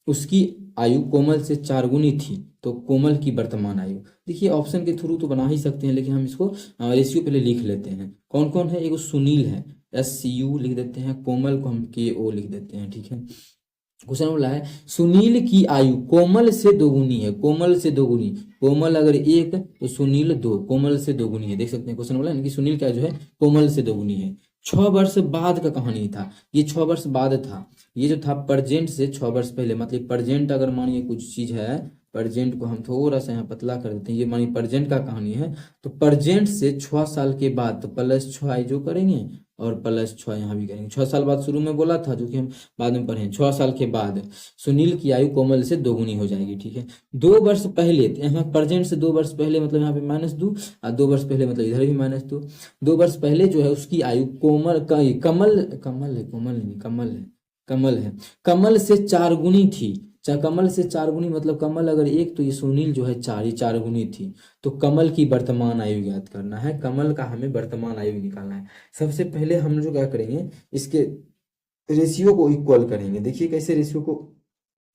उसकी आयु कोमल से 4 गुनी थी, तो कोमल की वर्तमान आयु। देखिए ऑप्शन के थ्रू तो बना ही सकते हैं, लेकिन हम इसको रेशियो पहले लिख लेते हैं। कौन कौन है, एक सुनील है, SU लिख देते हैं, कोमल को हम KO लिख देते हैं। ठीक है, क्वेश्चन बोला है सुनील की आयु कोमल से दोगुनी है, कोमल से दोगुनी, कोमल अगर 1 तो सुनील 2, कोमल से दोगुनी है। देख सकते हैं क्वेश्चन बोला है कि सुनील का जो है कोमल से दोगुनी है। 6 वर्ष बाद का कहानी था, ये 6 वर्ष बाद था। ये जो था प्रेजेंट से 6 वर्ष पहले, मतलब प्रेजेंट अगर मानिए कुछ चीज है, प्रेजेंट को हम थोड़ा सा यहाँ पतला कर देते हैं, ये मानिए प्रेजेंट का कहानी है, तो प्रेजेंट से 6 साल के बाद तो +6 जो करेंगे और प्लस 6 यहाँ भी करेंगे। 6 साल बाद शुरू में बोला था, जो कि हम बाद में पढ़े, 6 साल के बाद सुनील की आयु कोमल से दोगुनी हो जाएगी। ठीक है, 2 वर्ष पहले, तो यहाँ प्रेजेंट से 2 वर्ष पहले मतलब यहाँ पे -2, और 2 वर्ष पहले मतलब इधर भी -2। 2 वर्ष पहले जो है उसकी आयु कोमल का, कमल कमल है, कोमल नहीं, कमल है, कमल है, कमल से 4 गुनी थी। कमल से 4 गुनी मतलब कमल अगर 1 तो ये सुनील जो है 4, ये 4 गुनी थी। तो कमल की वर्तमान आयु ज्ञात करना है, कमल का हमें वर्तमान आयु निकालना है। सबसे पहले हम जो क्या करेंगे, इसके रेशियो को इक्वल करेंगे। देखिए कैसे रेशियो को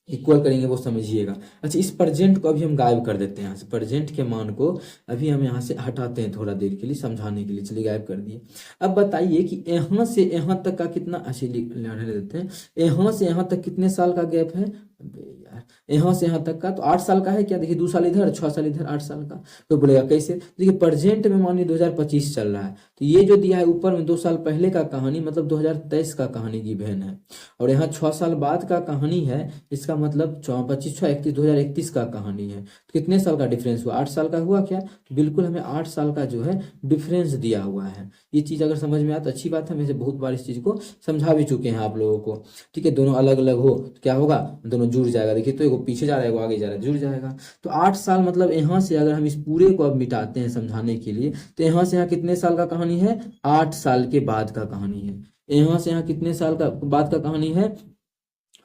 इक्वल करेंगे वो समझिएगा। अच्छा, इस प्रेजेंट को अभी हम गायब कर देते हैं यहाँ से, प्रेजेंट के मान को अभी हम यहाँ से हटाते हैं थोड़ा देर के लिए समझाने के लिए। चलिए गायब कर दिए। अब बताइए कि यहाँ से यहाँ तक का कितना, अच्छे रहने देते हैं, यहाँ से यहाँ तक कितने साल का गैप है। अबे यार, यहाँ से यहाँ तक का तो 8 साल का है क्या। देखिए 2 साल इधर, 6 साल इधर, 8 साल का। तो बोलेगा कैसे, देखिए प्रेजेंट में मानिए 2025 चल रहा है, तो ये जो दिया है ऊपर में 2 साल पहले का कहानी मतलब 2023 का कहानी गिवन है, और यहाँ 6 साल बाद का कहानी है, इसका मतलब 25 6 31 2031 का कहानी है। तो कितने साल का डिफरेंस हुआ, 8 साल का हुआ क्या। तो बिल्कुल हमें 8 साल का जो है डिफरेंस दिया हुआ है। ये चीज़ अगर समझ में आए तो अच्छी बात है, वैसे बहुत बार इस चीज़ को समझा भी चुके हैं आप लोगों को। ठीक है, दोनों अलग अलग हो तो क्या होगा, दोनों जुड़ जाएगा। देखिए तो एगो पीछे जा रहा है, एगो आगे जा रहा है, जुड़ जाएगा। तो 8 साल मतलब यहाँ से अगर हम इस पूरे को अब मिटाते हैं समझाने के लिए, तो यहाँ से यहाँ कितने साल का कहानी है, 8 साल के बाद का कहानी है। यहाँ से यहाँ कितने साल का बाद का कहानी है,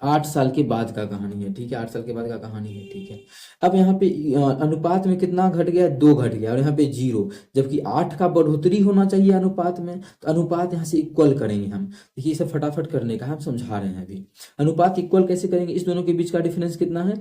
8 साल के बाद का कहानी है। ठीक है, 8 साल के बाद का कहानी है। ठीक है, अब यहाँ पे अनुपात में कितना घट गया, 2 घट गया, और यहाँ पे 0, जबकि 8 का बढ़ोतरी होना चाहिए अनुपात में। तो अनुपात यहाँ से इक्वल करेंगे हम। देखिए इसे फटाफट करने का हम समझा रहे हैं अभी। अनुपात इक्वल कैसे करेंगे, इस दोनों के बीच का डिफरेंस कितना है,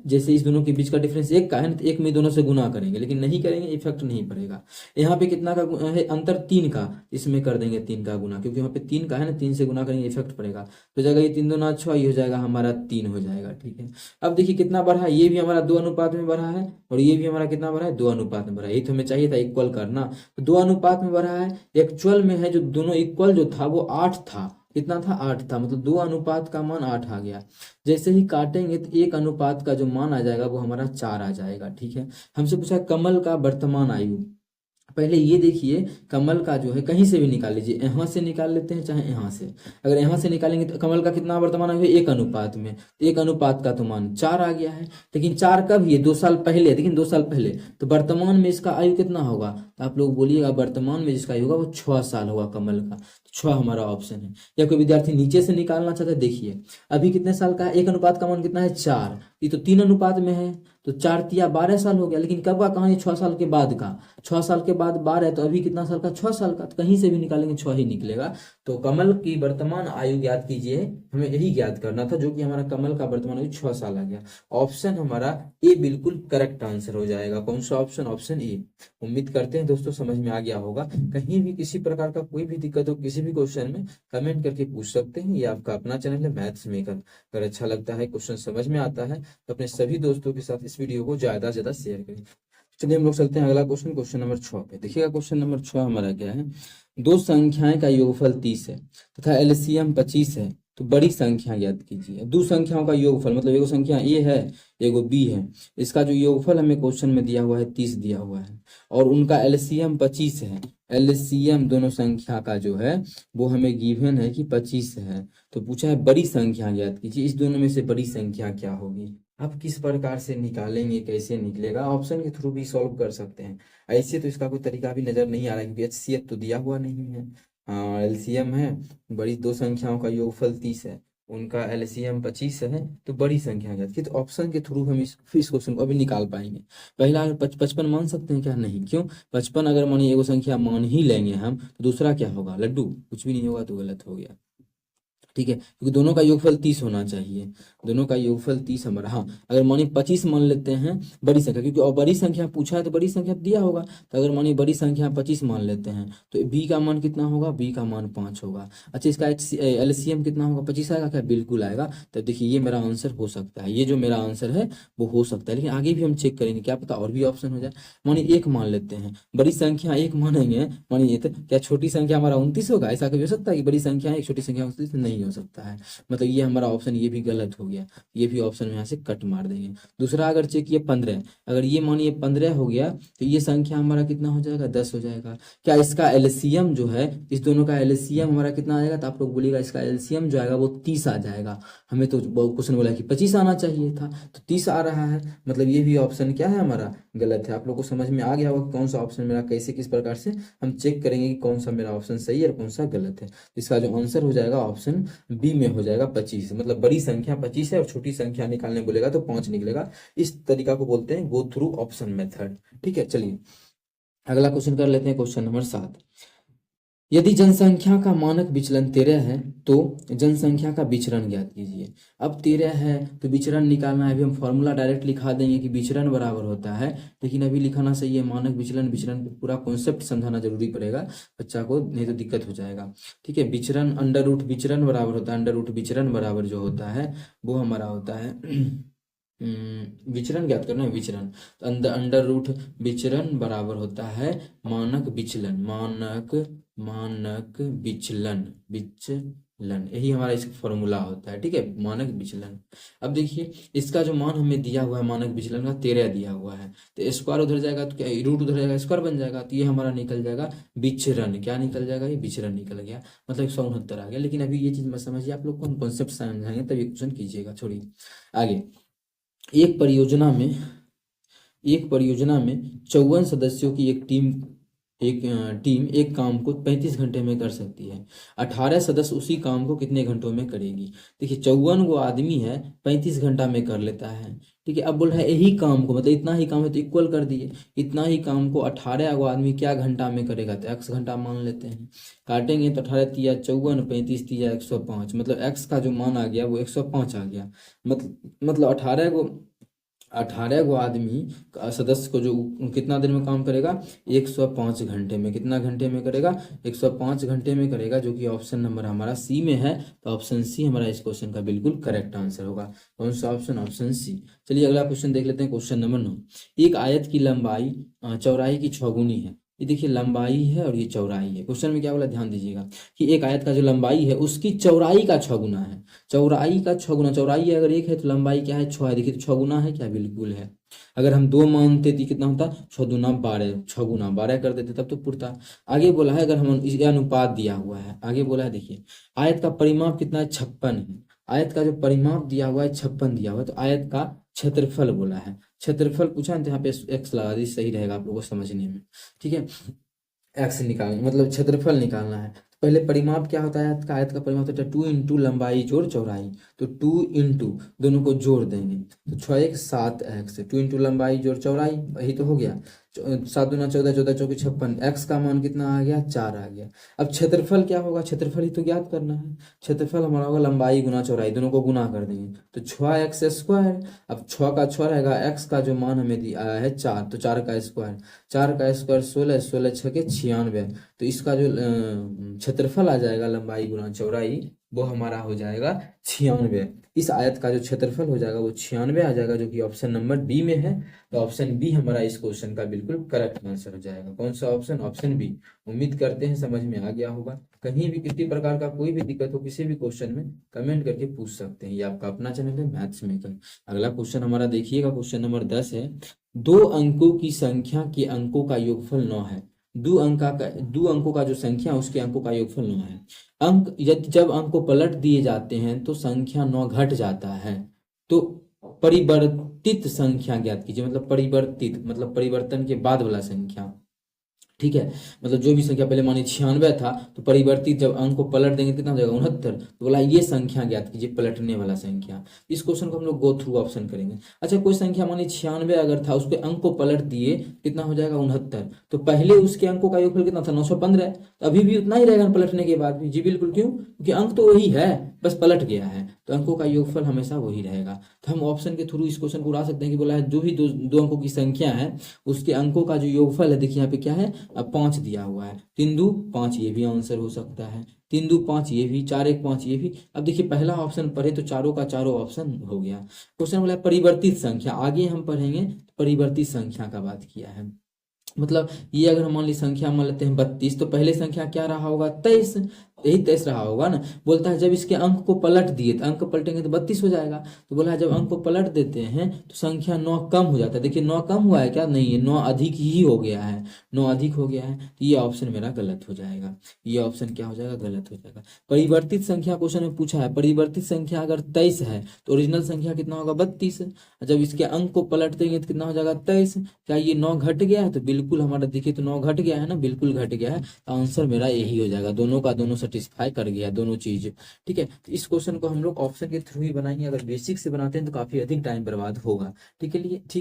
जैसे इस दोनों के बीच का डिफरेंस 1 का है तो 1 में दोनों से गुना करेंगे, लेकिन नहीं करेंगे इफेक्ट नहीं पड़ेगा। यहाँ पे कितना का है अंतर, 3 का, इसमें कर देंगे 3 का गुना, क्योंकि यहाँ पे 3 का है ना, 3 से गुना करेंगे इफेक्ट पड़ेगा। तो जगह ये 3 दूना 6, ये हो जाएगा हमारा 3 हो जाएगा। ठीक है, अब देखिए कितना बढ़ा है, ये भी हमारा 2 अनुपात में बढ़ा है, और ये भी हमारा कितना बढ़ा है, 2 अनुपात में बढ़ा है। ये तो हमें चाहिए था इक्वल करना, तो 2 अनुपात में बढ़ा है। एक्चुअल में है जो दोनों इक्वल जो था वो 8 था, कितना था, 8 था, मतलब 2 अनुपात का मान 8 आ गया। जैसे ही काटेंगे तो 1 अनुपात का जो मान आ जाएगा वो हमारा 4 आ जाएगा। ठीक है, हमसे पूछा कमल का वर्तमान आयु। पहले ये देखिए कमल का जो है कहीं से भी निकाल लीजिए, यहाँ से निकाल लेते हैं चाहे यहाँ से। अगर यहाँ से निकालेंगे तो कमल का कितना वर्तमान आयु है, 1 अनुपात में, 1 अनुपात का तो मान 4 आ गया है। लेकिन 4 कब, ये 2 साल पहले, लेकिन 2 साल पहले, तो वर्तमान में इसका आयु कितना होगा, तो आप लोग बोलिएगा वर्तमान में जिसका आयु होगा वो 6 साल होगा कमल का। तो 6 हमारा ऑप्शन है। या कोई विद्यार्थी नीचे से निकालना चाहता है, देखिए अभी कितने साल का है, 1 अनुपात का मान कितना है, 4, ये तो 3 अनुपात में है, तो 4 तिया 12 साल हो गया। लेकिन कब का कहानी, 6 साल के बाद का, 6 साल के बाद 12, तो अभी कितना साल का, 6 साल का, तो कहीं से भी निकालेंगे 6 ही निकलेगा। तो कमल की वर्तमान आयु ज्ञात कीजिए, हमें यही ज्ञात करना था, जो कि हमारा कमल का वर्तमान आयु 6 साल आ गया। ऑप्शन हमारा ए बिल्कुल करेक्ट आंसर हो जाएगा। कौन सा ऑप्शन, ऑप्शन ए। उम्मीद करते हैं दोस्तों समझ में आ गया होगा। कहीं भी किसी प्रकार का कोई भी दिक्कत हो किसी भी क्वेश्चन में, कमेंट करके पूछ सकते हैं। ये आपका अपना चैनल है मैथ्स मेकर। अगर अच्छा लगता है, क्वेश्चन समझ में आता है, तो अपने सभी दोस्तों के साथ इस वीडियो को ज्यादा से ज्यादा शेयर करें। चलिए हम लोग चलते हैं अगला क्वेश्चन, क्वेश्चन नंबर 6 पे। देखिएगा क्वेश्चन नंबर 6 हमारा क्या है, 2 संख्याएं का योगफल 30 है तथा एलसीएम 25 है, तो बड़ी संख्या ज्ञात कीजिए। 2 संख्याओं का योगफल मतलब एगो संख्या ए है, एगो बी है, इसका जो योगफल हमें क्वेश्चन में दिया हुआ है 30 दिया हुआ है, और उनका एलसीएम 25 है। एलसीएम दोनों संख्या का जो है वो हमें गिवन है कि 25 है। तो पूछा है बड़ी संख्या ज्ञात कीजिए, इस दोनों में से बड़ी संख्या क्या होगी। आप किस प्रकार से निकालेंगे, कैसे निकलेगा, ऑप्शन के थ्रू भी सॉल्व कर सकते हैं। ऐसे तो इसका कोई तरीका भी नजर नहीं आ रहा है, क्योंकि एचसीएफ तो दिया हुआ नहीं है। हाँ एलसीएम है, बड़ी 2 संख्याओं का योगफल 30 है, उनका एलसीएम 25 है, तो बड़ी संख्या ज्ञात की। तो ऑप्शन के थ्रू हम इस क्वेश्चन को अभी निकाल पाएंगे। पहला 55 मान सकते हैं क्या, नहीं, क्यों, 55 अगर मानिए एगो संख्या मान ही लेंगे हम, तो दूसरा क्या होगा, लड्डू, कुछ भी नहीं होगा, तो गलत हो गया। ठीक है, क्योंकि दोनों का योगफल 30 होना चाहिए, दोनों का योगफल 30 हमारा। हाँ अगर मानिए 25 मान लेते हैं बड़ी संख्या, क्योंकि और बड़ी संख्या पूछा है तो बड़ी संख्या दिया होगा, तो अगर मानिए बड़ी संख्या 25 मान लेते हैं, तो बी का मान कितना होगा, बी का मान 5 होगा। अच्छा इसका एलसीएम कितना होगा, 25 आएगा क्या, बिल्कुल आएगा। तब देखिए ये मेरा आंसर हो सकता है, ये जो मेरा आंसर है वो हो सकता है, लेकिन आगे भी हम चेक करेंगे, क्या पता और भी ऑप्शन हो जाए। मानिए 1 मान लेते हैं, बड़ी संख्या 1 मानेंगे, मानिए तो क्या छोटी संख्या हमारा 29 होगा, ऐसा कभी हो सकता है कि बड़ी संख्या 1 छोटी संख्या 29 नहीं हो सकता है, मतलब ये हमारा ऑप्शन ये भी गलत हो गया, ये भी ऑप्शन में यहाँ से कट मार देंगे। दूसरा अगर चेक किए 15, अगर ये मानिए 15 हो गया तो ये संख्या हमारा कितना हो जाएगा, 10 हो जाएगा। क्या इसका एलसीएम जो है, इस दोनों का एलसीएम हमारा कितना आएगा, तो आप लोग बोलिएगा इसका एलसीएम जो आएगा वो 30 आ जाएगा। हमें तो क्वेश्चन बोला कि 25 आना चाहिए था, तो 30 आ रहा है, मतलब ये भी ऑप्शन क्या है हमारा, गलत है। आप लोग को समझ में आ गया होगा कौन सा ऑप्शन मेरा कैसे किस प्रकार से हम चेक करेंगे कि कौन सा मेरा ऑप्शन सही है और कौन सा गलत है। इसका जो आंसर हो जाएगा ऑप्शन बी में हो जाएगा 25, मतलब बड़ी संख्या 25 है और छोटी संख्या निकालने बोलेगा तो 5 निकलेगा। इस तरीका को बोलते हैं गो थ्रू ऑप्शन मेथड। ठीक है, चलिए अगला क्वेश्चन कर लेते हैं, क्वेश्चन नंबर 7। यदि जनसंख्या का मानक विचलन 13 है तो जनसंख्या का विचरण ज्ञात कीजिए। अब 13 है तो विचरण निकालना है, अभी हम फॉर्मूला डायरेक्ट लिखा देंगे कि विचरण बराबर होता है, लेकिन अभी लिखाना सही है मानक विचलन, विचरण पूरा कॉन्सेप्ट समझाना जरूरी पड़ेगा बच्चा को, नहीं तो दिक्कत हो जाएगा। ठीक है, विचरण अंडर रूट विचरण बराबर होता है, अंडर रूट विचरण बराबर जो होता है वो हमारा होता है विचरण ज्ञात करना है, विचरण तो अंडर रूट विचरण बराबर होता है मानक विचलन, मानक विचलन, यही हमारा इसका फॉर्मूला होता है। ठीक है, मानक विचलन। अब देखिए इसका जो मान हमें दिया हुआ है मानक विचलन का 13 दिया हुआ है, तो स्क्वायर उधर जाएगा तो क्या रूट उधर जाएगा, स्क्वायर बन जाएगा, तो ये हमारा निकल जाएगा विचरण। क्या निकल जाएगा, ये विचरण निकल गया, मतलब 169 आ गया। लेकिन अभी ये चीज मत समझिए, आप लोग को हम कॉन्सेप्ट समझाएंगे तब ये क्वेश्चन कीजिएगा, छोड़िए आगे। एक परियोजना में 54 सदस्यों की एक टीम एक काम को 35 घंटे में कर सकती है। 18 सदस्य उसी काम को कितने घंटों में करेगी। देखिए 54 गो आदमी है, 35 घंटा में कर लेता है। ठीक है, अब बोल रहा है यही काम को, मतलब इतना ही काम है तो इक्वल कर दिए, इतना ही काम को 18 गो आदमी क्या घंटा में करेगा, तो x घंटा मान लेते हैं। काटेंगे तो 18 तिया 54, 35 तिया 105, मतलब x का जो मान आ गया वो 105 आ गया। मतलब 18 गो आदमी सदस्य को जो कितना देर में काम करेगा, 105 घंटे में। कितना घंटे में करेगा, 105 घंटे में करेगा, जो कि ऑप्शन नंबर हमारा सी में है। तो ऑप्शन सी हमारा इस क्वेश्चन का बिल्कुल करेक्ट आंसर होगा। कौन सा ऑप्शन, ऑप्शन सी। चलिए अगला क्वेश्चन देख लेते हैं, क्वेश्चन नंबर 9। एक आयत की लंबाई चौड़ाई की 6 गुनी है। ये देखिए लंबाई है और ये चौड़ाई है। क्वेश्चन में क्या बोला, ध्यान दीजिएगा कि एक आयत का जो लंबाई है उसकी चौड़ाई का 6 गुना है। चौड़ाई का 6 गुना, चौड़ाई अगर 1 है तो लंबाई क्या है, 6 है। देखिए तो 6 गुना है क्या, बिल्कुल है। अगर हम 2 मानते तो कितना होता, 6 दूना 12, 6 गुना 12 कर देते तब तो पुरता। आगे बोला है, अगर हम ये अनुपात दिया हुआ है, आगे बोला है देखिए आयत का परिमाप कितना है, 56 है। आयत का जो परिमाप दिया हुआ है 56 दिया हुआ है, तो आयत का क्षेत्रफल बोला है। क्षेत्रफल पूछा है तो यहाँ पे एक्स लगा दी, सही रहेगा आप लोगों को समझने में। ठीक है, एक्स निकालना मतलब क्षेत्रफल निकालना है। तो पहले परिमाप क्या होता है, आयत का परिमाप होता है 2 इंटू लंबाई जोड़ चौड़ाई। तो 2 इंटू दोनों को जोड़ देंगे तो 6 1 7 एक्स, 2 इंटू लंबाई जोड़ चौड़ाई, वही तो हो गया। 7 दूना 14, 14 चौकी 56, एक्स का मान कितना आ गया, 4 आ गया। अब क्षेत्रफल क्या होगा, क्षेत्रफल ही तो ज्ञात करना है। क्षेत्रफल हमारा होगा लंबाई गुना चौड़ाई, दोनों को गुना कर देंगे तो 6 एक्स स्क्वायर। अब 6 का 6 रहेगा, एक्स का जो मान हमें दिया है 4, तो 4 का स्क्वायर, 4 का स्क्वायर 16, 16 6 के 96। तो इसका जो क्षेत्रफल आ जाएगा लंबाई गुना चौड़ाई वो हमारा हो जाएगा 96। इस आयत का जो क्षेत्रफल हो जाएगा वो 96 आ जाएगा, जो कि ऑप्शन नंबर बी में है। तो ऑप्शन बी हमारा इस क्वेश्चन का बिल्कुल करेक्ट आंसर हो जाएगा। कौन सा ऑप्शन, ऑप्शन बी। उम्मीद करते हैं समझ में आ गया होगा। कहीं भी किसी प्रकार का कोई भी दिक्कत हो किसी भी क्वेश्चन में कमेंट करके पूछ सकते हैं। ये आपका अपना चैनल है मैथ्स मेकर। अगला क्वेश्चन हमारा देखिएगा, क्वेश्चन नंबर 10 है। 2 अंकों की संख्या के अंकों का योगफल 9 है। 2 अंकों का जो संख्या है उसके अंकों का योगफल 9 है। अंक यदि जब अंक को पलट दिए जाते हैं तो संख्या 9 घट जाता है, तो परिवर्तित संख्या ज्ञात कीजिए। मतलब परिवर्तित मतलब परिवर्तन के बाद वाला संख्या। ठीक है, मतलब जो भी संख्या पहले मानिए 96 था तो परिवर्तित जब अंक को पलट देंगे कितना हो जाएगा, 69। तो बोला ये संख्या ज्ञात कीजिए, पलटने वाला संख्या। इस क्वेश्चन को हम लोग गो थ्रू ऑप्शन करेंगे। अच्छा, कोई संख्या मानिए 96 अगर था, उसके अंक को पलट दिए कितना हो जाएगा, 69। तो पहले उसके अंकों का योगफल कितना था, 915। तो अभी भी उतना ही रहेगा पलटने के बाद भी। जी बिल्कुल, क्यों, क्योंकि अंक तो वही है, बस पलट गया है, तो अंकों का योगफल हमेशा वही रहेगा। तो हम ऑप्शन के थ्रू इस क्वेश्चन को उड़ा सकते हैं कि बोला है जो भी दो अंकों की संख्या है उसके अंकों का जो योगफल है, देखिए यहाँ पे क्या है, 5 दिया हुआ है। 3 2 5, ये भी आंसर हो सकता है। 3 2 5 ये भी, 4 1 5 ये भी। अब देखिए पहला ऑप्शन पढ़े तो चारों का चारों ऑप्शन हो गया। क्वेश्चन बोला है परिवर्तित संख्या, आगे हम पढ़ेंगे परिवर्तित संख्या का बात किया है। मतलब ये अगर हम मान ली संख्या मान लेते हैं 32, तो पहले संख्या क्या रहा होगा, 23। यही 23 रहा होगा ना। बोलता है जब इसके अंक को पलट दिए, तो अंक पलटेंगे तो 32 हो जाएगा। तो बोला है जब अंक को पलट देते हैं तो संख्या 9 कम हो जाता है। देखिए 9 कम हुआ है क्या? नहीं, ये 9 अधिक ही हो गया है, 9 अधिक हो गया है। तो ये ऑप्शन मेरा गलत हो जाएगा। ये ऑप्शन क्या हो जाएगा? गलत हो जाएगा। परिवर्तित संख्या क्वेश्चन में पूछा है, परिवर्तित संख्या अगर 23 है तो ओरिजिनल संख्या कितना होगा? 32। जब इसके अंक को पलट देंगे तो कितना हो जाएगा? 23। क्या ये 9 घट गया है? तो बिल्कुल हमारा देखिए तो 9 घट गया है ना, बिल्कुल घट गया है। तो आंसर मेरा यही हो जाएगा, दोनों का दोनों सेटिस्फाई कर गया, दोनों चीज। ठीक है, तो इस क्वेश्चन को हम लोग ऑप्शन के थ्रू ही बनाएंगे। अगर बेसिक से बनाते हैं तो काफी अधिक टाइम बर्बाद होगा। ठीक है लिए ठीक।